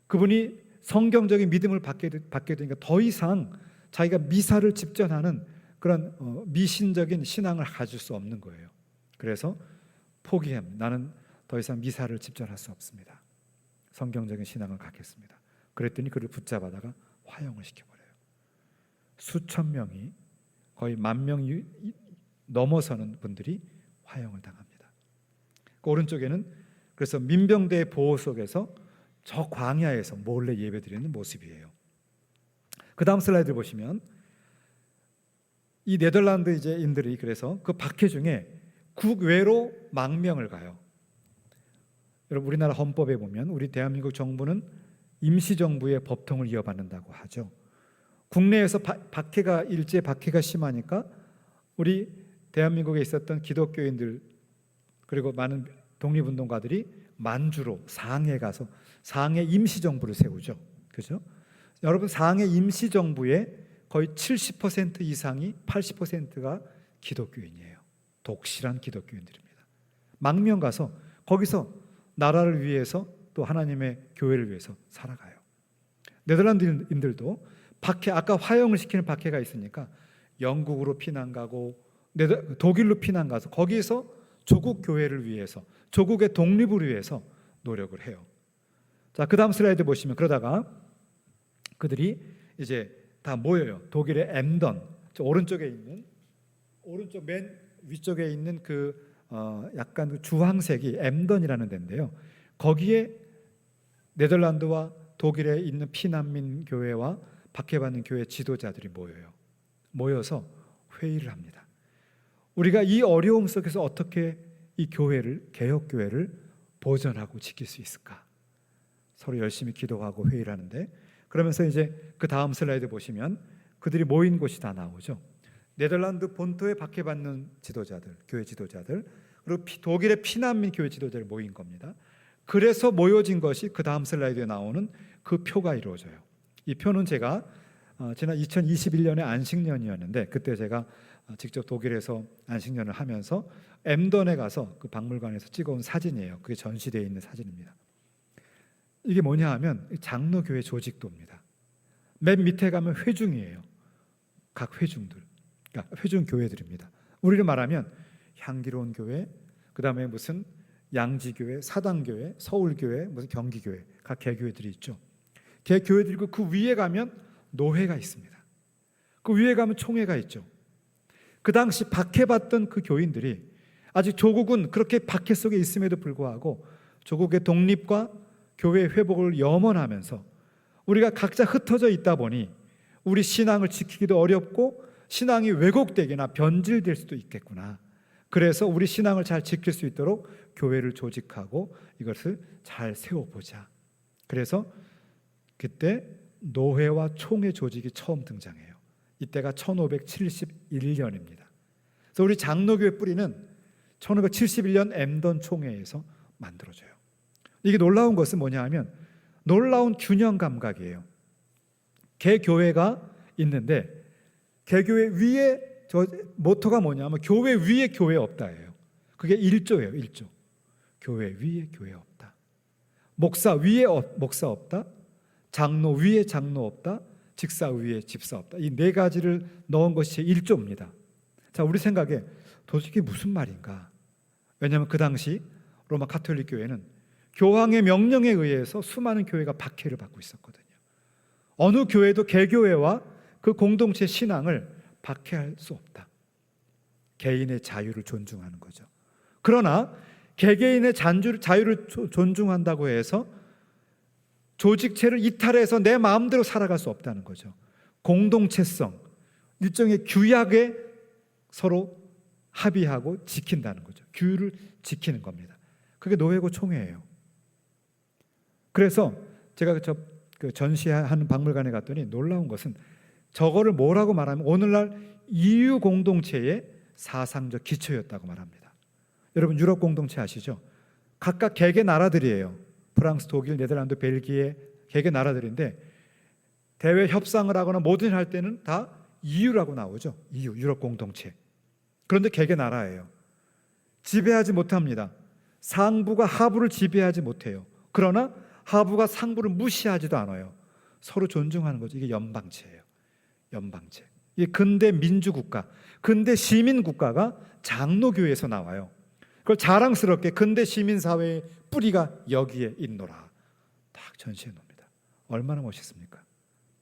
그분이 성경적인 믿음을 받게 되니까 더 이상 자기가 미사를 집전하는 그런 미신적인 신앙을 가질 수 없는 거예요. 그래서 포기합니다. 나는 더 이상 미사를 집전할 수 없습니다. 성경적인 신앙을 갖겠습니다. 그랬더니 그를 붙잡아다가 화형을 시켜버려요. 수천 명이, 거의 10,000명 넘어서는 분들이 화형을 당합니다. 그 오른쪽에는 그래서 민병대의 보호 속에서 저 광야에서 몰래 예배드리는 모습이에요. 그 다음 슬라이드 보시면 이 네덜란드인들이 그래서 그 박해 중에 국외로 망명을 가요. 여러분, 우리나라 헌법에 보면 우리 대한민국 정부는 임시정부의 법통을 이어받는다고 하죠. 국내에서 일제 박해가 심하니까 우리 대한민국에 있었던 기독교인들 그리고 많은 독립운동가들이 만주로 상해에 가서 상해 임시정부를 세우죠. 그죠? 여러분, 상해 임시정부의 거의 70% 이상이 80%가 기독교인이에요. 독실한 기독교인들입니다. 망명 가서 거기서 나라를 위해서 또 하나님의 교회를 위해서 살아가요. 네덜란드인들도 박해, 아까 화형을 시키는 박해가 있으니까 영국으로 피난 가고 독일로 피난 가서 거기에서 조국 교회를 위해서, 조국의 독립을 위해서 노력을 해요. 자, 그 다음 슬라이드 보시면 그러다가 그들이 이제 다 모여요. 독일의 엠던, 저 오른쪽 맨 위쪽에 있는 그 약간 그 주황색이 엠던이라는 데인데요. 거기에 네덜란드와 독일에 있는 피난민 교회와 박해받는 교회 지도자들이 모여서 회의를 합니다. 우리가 이 어려움 속에서 어떻게 이 교회를, 개혁교회를 보존하고 지킬 수 있을까? 서로 열심히 기도하고 회의를 하는데, 그러면서 이제 그 다음 슬라이드 보시면 그들이 모인 곳이 다 나오죠. 네덜란드 본토에 박해받는 지도자들, 교회 지도자들, 그리고 독일의 피난민 교회 지도자들 모인 겁니다. 그래서 모여진 것이 그 다음 슬라이드에 나오는 그 표가 이루어져요. 이 표는 제가 지난 2021년에 안식년이었는데, 그때 제가 직접 독일에서 안식년을 하면서 엠던에 가서 그 박물관에서 찍어온 사진이에요. 그게 전시되어 있는 사진입니다. 이게 뭐냐 하면 장로교회 조직도입니다. 맨 밑에 가면 회중이에요. 각 회중들, 그러니까 회중교회들입니다. 우리를 말하면 향기로운 교회, 그 다음에 무슨 양지교회, 사당교회, 서울교회, 무슨 경기교회, 각 개교회들이 있죠. 개교회들이고 그 위에 가면 노회가 있습니다. 그 위에 가면 총회가 있죠. 그 당시 박해받던 그 교인들이 아직 조국은 그렇게 박해 속에 있음에도 불구하고 조국의 독립과 교회 회복을 염원하면서 우리가 각자 흩어져 있다 보니 우리 신앙을 지키기도 어렵고 신앙이 왜곡되거나 변질될 수도 있겠구나. 그래서 우리 신앙을 잘 지킬 수 있도록 교회를 조직하고 이것을 잘 세워보자. 그래서 그때 노회와 총회 조직이 처음 등장해요. 이때가 1571년입니다. 그래서 우리 장로교회 뿌리는 1571년 엠던 총회에서 만들어져요. 이게 놀라운 것은 뭐냐 하면 놀라운 균형 감각이에요. 개교회가 있는데 개교회 위에 저 모토가 뭐냐면 교회 위에 교회 없다예요. 그게 1조예요. 1조. 교회 위에 교회 없다. 목사 위에 목사 없다. 장로 위에 장로 없다. 직사 위에 집사 없다. 이 네 가지를 넣은 것이 1조입니다. 자, 우리 생각에 도대체 이게 무슨 말인가? 왜냐하면 그 당시 로마 가톨릭 교회는 교황의 명령에 의해서 수많은 교회가 박해를 받고 있었거든요. 어느 교회도 개교회와 그 공동체 신앙을 박해할 수 없다. 개인의 자유를 존중하는 거죠. 그러나 개개인의 자유를 존중한다고 해서 조직체를 이탈해서 내 마음대로 살아갈 수 없다는 거죠. 공동체성, 일종의 규약에 서로 합의하고 지킨다는 거죠. 규율을 지키는 겁니다. 그게 노회고 총회예요. 그래서 제가 그 전시하는 박물관에 갔더니 놀라운 것은 저거를 뭐라고 말하면 오늘날 EU 공동체의 사상적 기초였다고 말합니다. 여러분 유럽 공동체 아시죠? 각각 개개 나라들이에요. 프랑스, 독일, 네덜란드, 벨기에 개개 나라들인데 대외 협상을 하거나 뭐든 할 때는 다 EU라고 나오죠. EU, 유럽 공동체. 그런데 개개 나라예요. 지배하지 못합니다. 상부가 하부를 지배하지 못해요. 그러나 하부가 상부를 무시하지도 않아요. 서로 존중하는 거죠. 이게 연방체예요. 연방체. 이게 근대 민주국가, 근대 시민국가가 장로교회에서 나와요. 그걸 자랑스럽게 근대 시민사회의 뿌리가 여기에 있노라 딱 전시해 놓습니다. 얼마나 멋있습니까?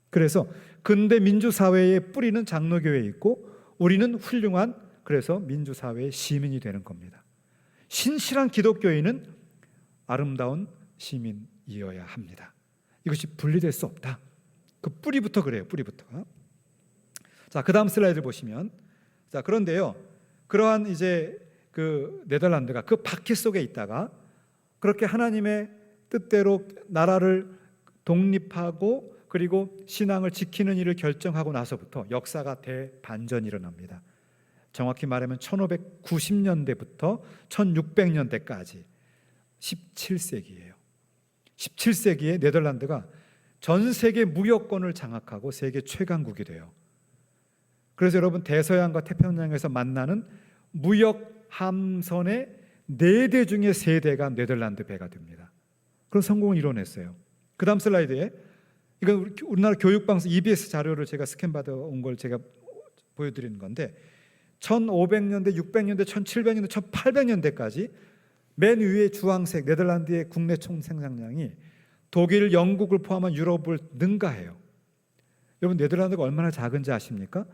그래서 근대 민주사회의 뿌리는 장로교회에 있고 우리는 훌륭한 그래서 민주사회의 시민이 되는 겁니다. 신실한 기독교인은 아름다운 시민이어야 합니다. 이것이 분리될 수 없다. 그 뿌리부터 그래요. 뿌리부터. 자, 그 다음 슬라이드 보시면 자, 그런데요. 그러한 이제 그 네덜란드가 그 박해 속에 있다가 그렇게 하나님의 뜻대로 나라를 독립하고 그리고 신앙을 지키는 일을 결정하고 나서부터 역사가 대반전이 일어납니다. 정확히 말하면 1590년대부터 1600년대까지 17세기예요. 17세기에 네덜란드가 전 세계 무역권을 장악하고 세계 최강국이 돼요. 그래서 여러분 대서양과 태평양에서 만나는 무역 함선의 4대 중에 3대가 네덜란드 배가 됩니다. 그런 성공을 이뤄냈어요. 그 다음 슬라이드에 이건 우리나라 교육방송 EBS 자료를 제가 스캔받아 온 걸 제가 보여드리는 건데 1500년대, 600년대, 1700년대, 1800년대까지 맨 위에 주황색 네덜란드의 국내 총생산량이 독일, 영국을 포함한 유럽을 능가해요. 여러분 네덜란드가 얼마나 작은지 아십니까?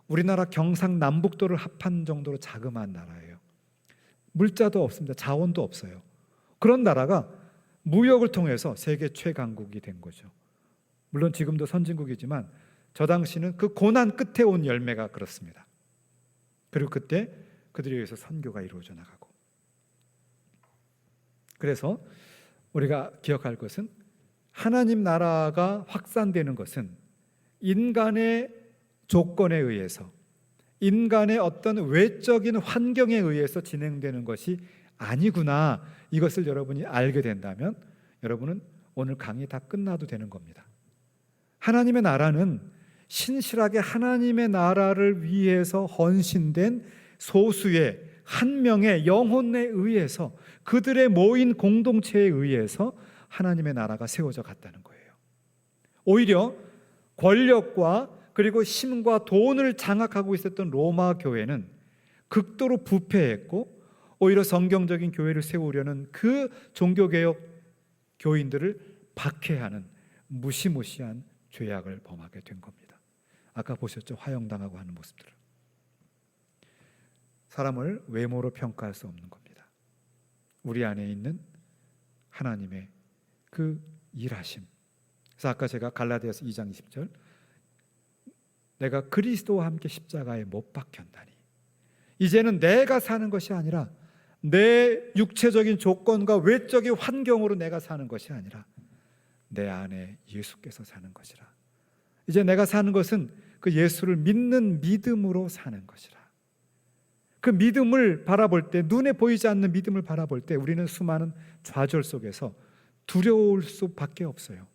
우리나라 경상남북도를 합한 정도로 자그마한 나라예요. 물자도 없습니다. 자원도 없어요. 그런 나라가 무역을 통해서 세계 최강국이 된 거죠. 물론 지금도 선진국이지만 저 당시는 그 고난 끝에 온 열매가 그렇습니다. 그리고 그때 그들에 의해서 선교가 이루어져 나가고, 그래서 우리가 기억할 것은 하나님 나라가 확산되는 것은 인간의 조건에 의해서, 인간의 어떤 외적인 환경에 의해서 진행되는 것이 아니구나, 이것을 여러분이 알게 된다면 여러분은 오늘 강의 다 끝나도 되는 겁니다. 하나님의 나라는 신실하게 하나님의 나라를 위해서 헌신된 소수의 한 명의 영혼에 의해서, 그들의 모인 공동체에 의해서 하나님의 나라가 세워져 갔다는 거예요. 오히려 권력과 그리고 힘과 돈을 장악하고 있었던 로마 교회는 극도로 부패했고, 오히려 성경적인 교회를 세우려는 그 종교개혁 교인들을 박해하는 무시무시한 죄악을 범하게 된 겁니다. 아까 보셨죠? 화형당하고 하는 모습들을. 사람을 외모로 평가할 수 없는 겁니다. 우리 안에 있는 하나님의 그 일하심. 그래서 아까 제가 갈라디아서 2장 20절, 내가 그리스도와 함께 십자가에 못 박혔나니 이제는 내가 사는 것이 아니라, 내 육체적인 조건과 외적인 환경으로 내가 사는 것이 아니라 내 안에 예수께서 사는 것이라. 이제 내가 사는 것은 그 예수를 믿는 믿음으로 사는 것이라. 그 믿음을 바라볼 때, 눈에 보이지 않는 믿음을 바라볼 때 우리는 수많은 좌절 속에서 두려울 수밖에 없어요.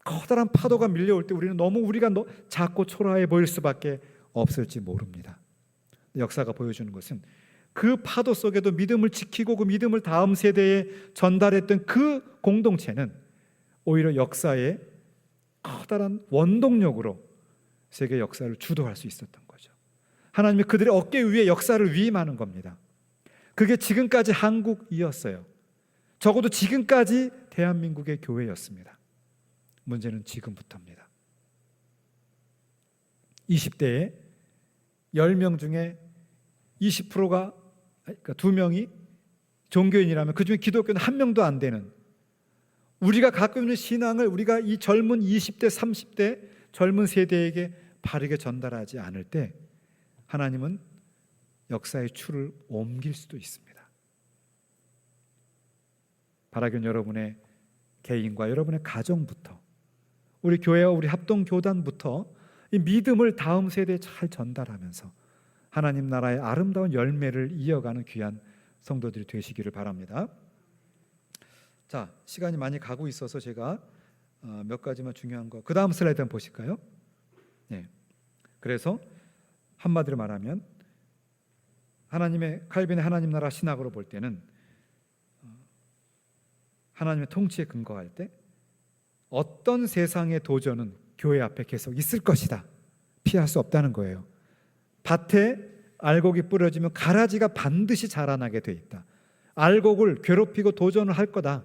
커다란 파도가 밀려올 때 우리는 너무 우리가 작고 초라해 보일 수밖에 없을지 모릅니다. 역사가 보여주는 것은 그 파도 속에도 믿음을 지키고 그 믿음을 다음 세대에 전달했던 그 공동체는 오히려 역사의 커다란 원동력으로 세계 역사를 주도할 수 있었던 거죠. 하나님이 그들의 어깨 위에 역사를 위임하는 겁니다. 그게 지금까지 한국이었어요. 적어도 지금까지 대한민국의 교회였습니다. 문제는 지금부터입니다. 20대에 10명 중에 20%가, 그러니까 2명이 종교인이라면 그중에 기독교는 1명도 안 되는, 우리가 갖고 있는 신앙을 우리가 이 젊은 20대, 30대 젊은 세대에게 바르게 전달하지 않을 때 하나님은 역사의 추를 옮길 수도 있습니다. 바라기는 여러분의 개인과 여러분의 가정부터, 우리 교회와 우리 합동교단부터 이 믿음을 다음 세대에 잘 전달하면서 하나님 나라의 아름다운 열매를 이어가는 귀한 성도들이 되시기를 바랍니다. 자, 시간이 많이 가고 있어서 제가 몇 가지만 중요한 거, 그 다음 슬라이드 한번 보실까요? 네. 그래서 한마디로 말하면 칼빈의 하나님 나라 신학으로 볼 때는 하나님의 통치에 근거할 때 어떤 세상의 도전은 교회 앞에 계속 있을 것이다, 피할 수 없다는 거예요. 밭에 알곡이 뿌려지면 가라지가 반드시 자라나게 돼 있다. 알곡을 괴롭히고 도전을 할 거다.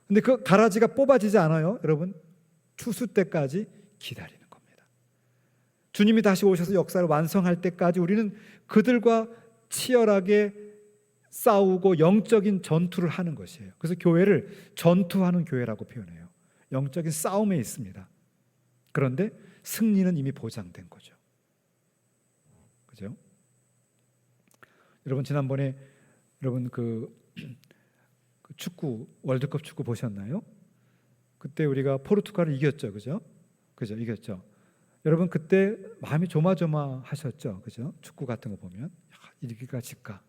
근데 그 가라지가 뽑아지지 않아요, 여러분. 추수 때까지 기다리는 겁니다. 주님이 다시 오셔서 역사를 완성할 때까지 우리는 그들과 치열하게 싸우고 영적인 전투를 하는 것이에요. 그래서 교회를 전투하는 교회라고 표현해요. 영적인 싸움에 있습니다. 그런데 승리는 이미 보장된 거죠. 그죠? 여러분 지난번에 여러분 그 축구, 월드컵 축구 보셨나요? 그때 우리가 포르투갈을 이겼죠, 그죠? 이겼죠. 여러분 그때 마음이 조마조마하셨죠, 그죠? 축구 같은 거 보면 이길까 질까,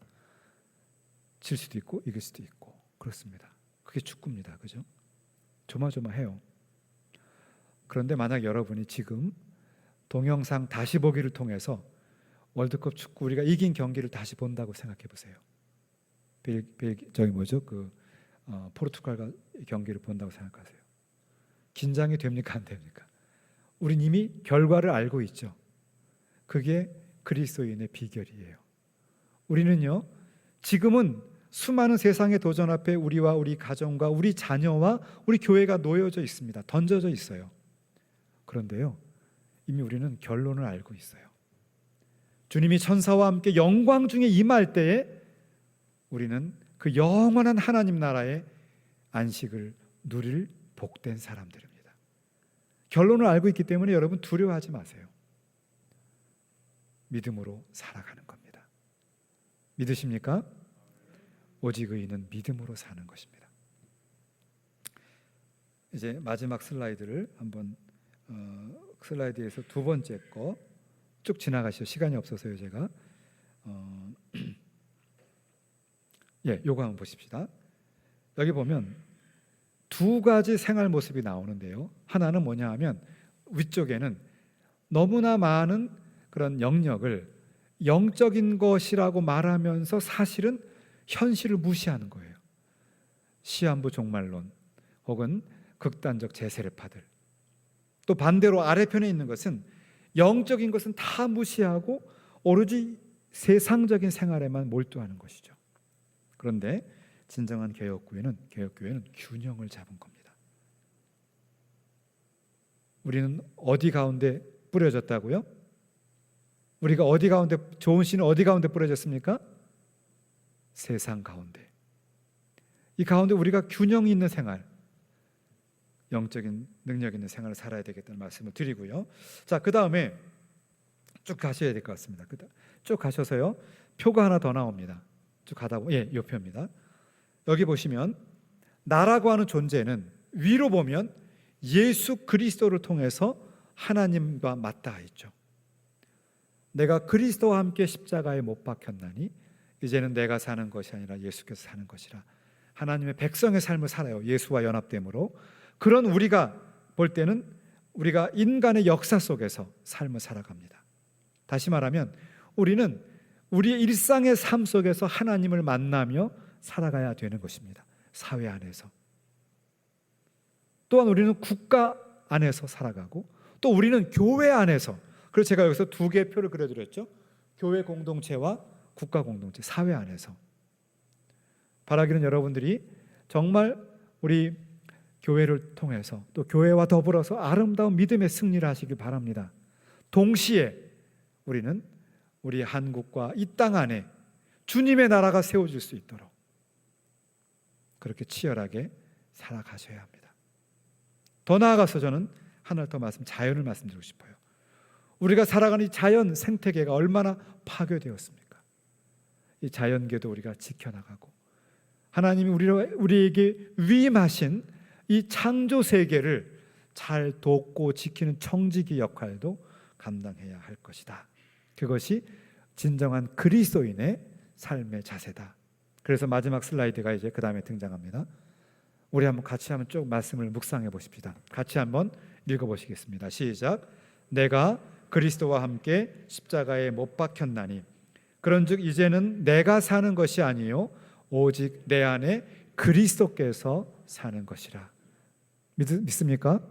질 수도 있고 이길 수도 있고 그렇습니다. 그게 축구입니다, 그죠? 조마조마해요. 그런데 만약 여러분이 지금 동영상 다시 보기를 통해서 월드컵 축구 우리가 이긴 경기를 다시 본다고 생각해 보세요. 포르투갈과 경기를 본다고 생각하세요. 긴장이 됩니까, 안 됩니까? 우린 이미 결과를 알고 있죠. 그게 그리스도인의 비결이에요. 우리는요, 지금은 수많은 세상의 도전 앞에 우리와 우리 가정과 우리 자녀와 우리 교회가 놓여져 있습니다. 던져져 있어요. 그런데요, 이미 우리는 결론을 알고 있어요. 주님이 천사와 함께 영광 중에 임할 때에 우리는 그 영원한 하나님 나라의 안식을 누릴 복된 사람들입니다. 결론을 알고 있기 때문에 여러분 두려워하지 마세요. 믿음으로 살아가는 겁니다. 믿으십니까? 오직 의인은 믿음으로 사는 것입니다. 이제 마지막 슬라이드를 한번 슬라이드에서 두 번째 거 쭉 지나가시죠. 시간이 없어서요 제가. 요거 한번 보십시다. 여기 보면 두 가지 생활 모습이 나오는데요. 하나는 뭐냐 하면 위쪽에는 너무나 많은 그런 영역을 영적인 것이라고 말하면서 사실은 현실을 무시하는 거예요. 시한부 종말론 혹은 극단적 제세례파들. 또 반대로 아래편에 있는 것은 영적인 것은 다 무시하고 오로지 세상적인 생활에만 몰두하는 것이죠. 그런데 진정한 개혁교회는 균형을 잡은 겁니다. 우리는 어디 가운데 뿌려졌다고요? 우리가 어디 가운데, 좋은 씨는 어디 가운데 뿌려졌습니까? 세상 가운데. 이 가운데 우리가 균형 있는 생활, 영적인 능력 있는 생활을 살아야 되겠다는 말씀을 드리고요. 자, 그 다음에 쭉 가셔야 될 것 같습니다. 쭉 가셔서요. 표가 하나 더 나옵니다. 쭉 가다 보면 이 표입니다. 여기 보시면 나라고 하는 존재는 위로 보면 예수 그리스도를 통해서 하나님과 맞닿아 있죠. 내가 그리스도와 함께 십자가에 못 박혔나니 이제는 내가 사는 것이 아니라 예수께서 사는 것이라. 하나님의 백성의 삶을 살아요. 예수와 연합됨으로. 그런 우리가 볼 때는 우리가 인간의 역사 속에서 삶을 살아갑니다. 다시 말하면 우리는 우리의 일상의 삶 속에서 하나님을 만나며 살아가야 되는 것입니다. 사회 안에서. 또한 우리는 국가 안에서 살아가고 또 우리는 교회 안에서. 그래서 제가 여기서 두 개의 표를 그려드렸죠. 교회 공동체와 국가 공동체, 사회 안에서. 바라기는 여러분들이 정말 우리 교회를 통해서 또 교회와 더불어서 아름다운 믿음의 승리를 하시길 바랍니다. 동시에 우리는 우리 한국과 이 땅 안에 주님의 나라가 세워질 수 있도록 그렇게 치열하게 살아가셔야 합니다. 더 나아가서 저는 하나 더 자연을 말씀드리고 싶어요. 우리가 살아가는 이 자연 생태계가 얼마나 파괴되었습니까? 이 자연계도 우리가 지켜나가고 하나님이 우리에게 위임하신 이 창조 세계를 잘 돕고 지키는 청지기 역할도 감당해야 할 것이다. 그것이 진정한 그리스도인의 삶의 자세다. 그래서 마지막 슬라이드가 이제 그 다음에 등장합니다. 우리 한번 같이 한번 쭉 말씀을 묵상해 보십시다. 같이 한번 읽어보시겠습니다. 시작. 내가 그리스도와 함께 십자가에 못 박혔나니 그런즉 이제는 내가 사는 것이 아니요 오직 내 안에 그리스도께서 사는 것이라. 믿습니까?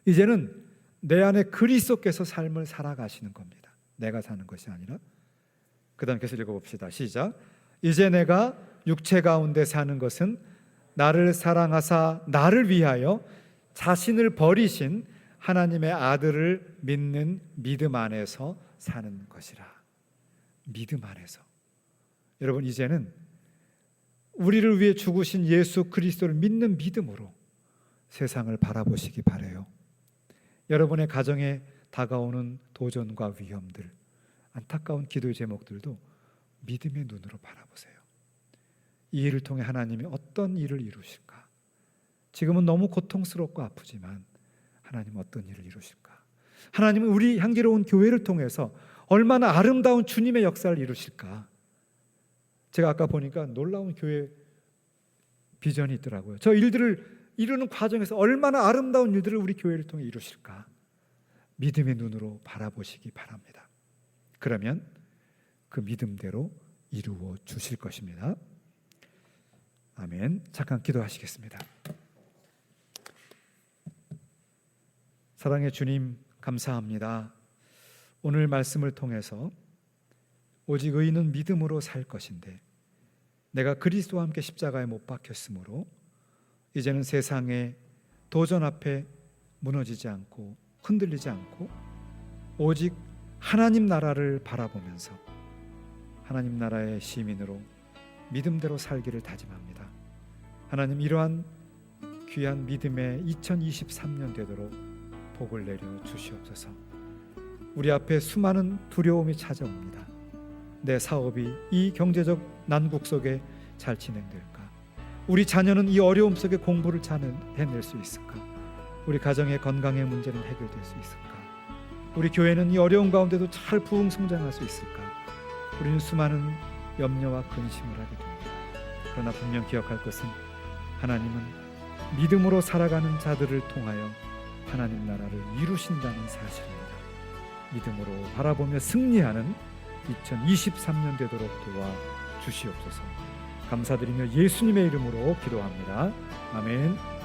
이제는 내 안에 그리스도께서 삶을 살아가시는 겁니다. 내가 사는 것이 아니라. 그 다음 계속 읽어봅시다. 시작. 이제 내가 육체 가운데 사는 것은 나를 사랑하사 나를 위하여 자신을 버리신 하나님의 아들을 믿는 믿음 안에서 사는 것이라. 믿음 안에서. 여러분 이제는 우리를 위해 죽으신 예수 그리스도를 믿는 믿음으로 세상을 바라보시기 바라요. 여러분의 가정에 다가오는 도전과 위험들, 안타까운 기도의 제목들도 믿음의 눈으로 바라보세요. 이 일을 통해 하나님이 어떤 일을 이루실까? 지금은 너무 고통스럽고 아프지만 하나님은 어떤 일을 이루실까? 하나님은 우리 향기로운 교회를 통해서 얼마나 아름다운 주님의 역사를 이루실까? 제가 아까 보니까 놀라운 교회 비전이 있더라고요. 저 일들을 이루는 과정에서 얼마나 아름다운 일들을 우리 교회를 통해 이루실까? 믿음의 눈으로 바라보시기 바랍니다. 그러면 그 믿음대로 이루어 주실 것입니다. 아멘. 잠깐 기도하시겠습니다. 사랑의 주님 감사합니다. 오늘 말씀을 통해서 오직 의인은 믿음으로 살 것인데 내가 그리스도와 함께 십자가에 못 박혔으므로 이제는 세상의 도전 앞에 무너지지 않고 흔들리지 않고 오직 하나님 나라를 바라보면서 하나님 나라의 시민으로 믿음대로 살기를 다짐합니다. 하나님 이러한 귀한 믿음의 2023년 되도록 복을 내려 주시옵소서. 우리 앞에 수많은 두려움이 찾아옵니다. 내 사업이 이 경제적 난국 속에 잘 진행될까? 우리 자녀는 이 어려움 속에 공부를 잘 해낼 수 있을까? 우리 가정의 건강의 문제는 해결될 수 있을까? 우리 교회는 이 어려움 가운데도 잘 부흥성장할 수 있을까? 우리는 수많은 염려와 근심을 하게 됩니다. 그러나 분명 기억할 것은 하나님은 믿음으로 살아가는 자들을 통하여 하나님 나라를 이루신다는 사실입니다. 믿음으로 바라보며 승리하는 2023년 되도록 도와 주시옵소서. 감사드리며 예수님의 이름으로 기도합니다. 아멘.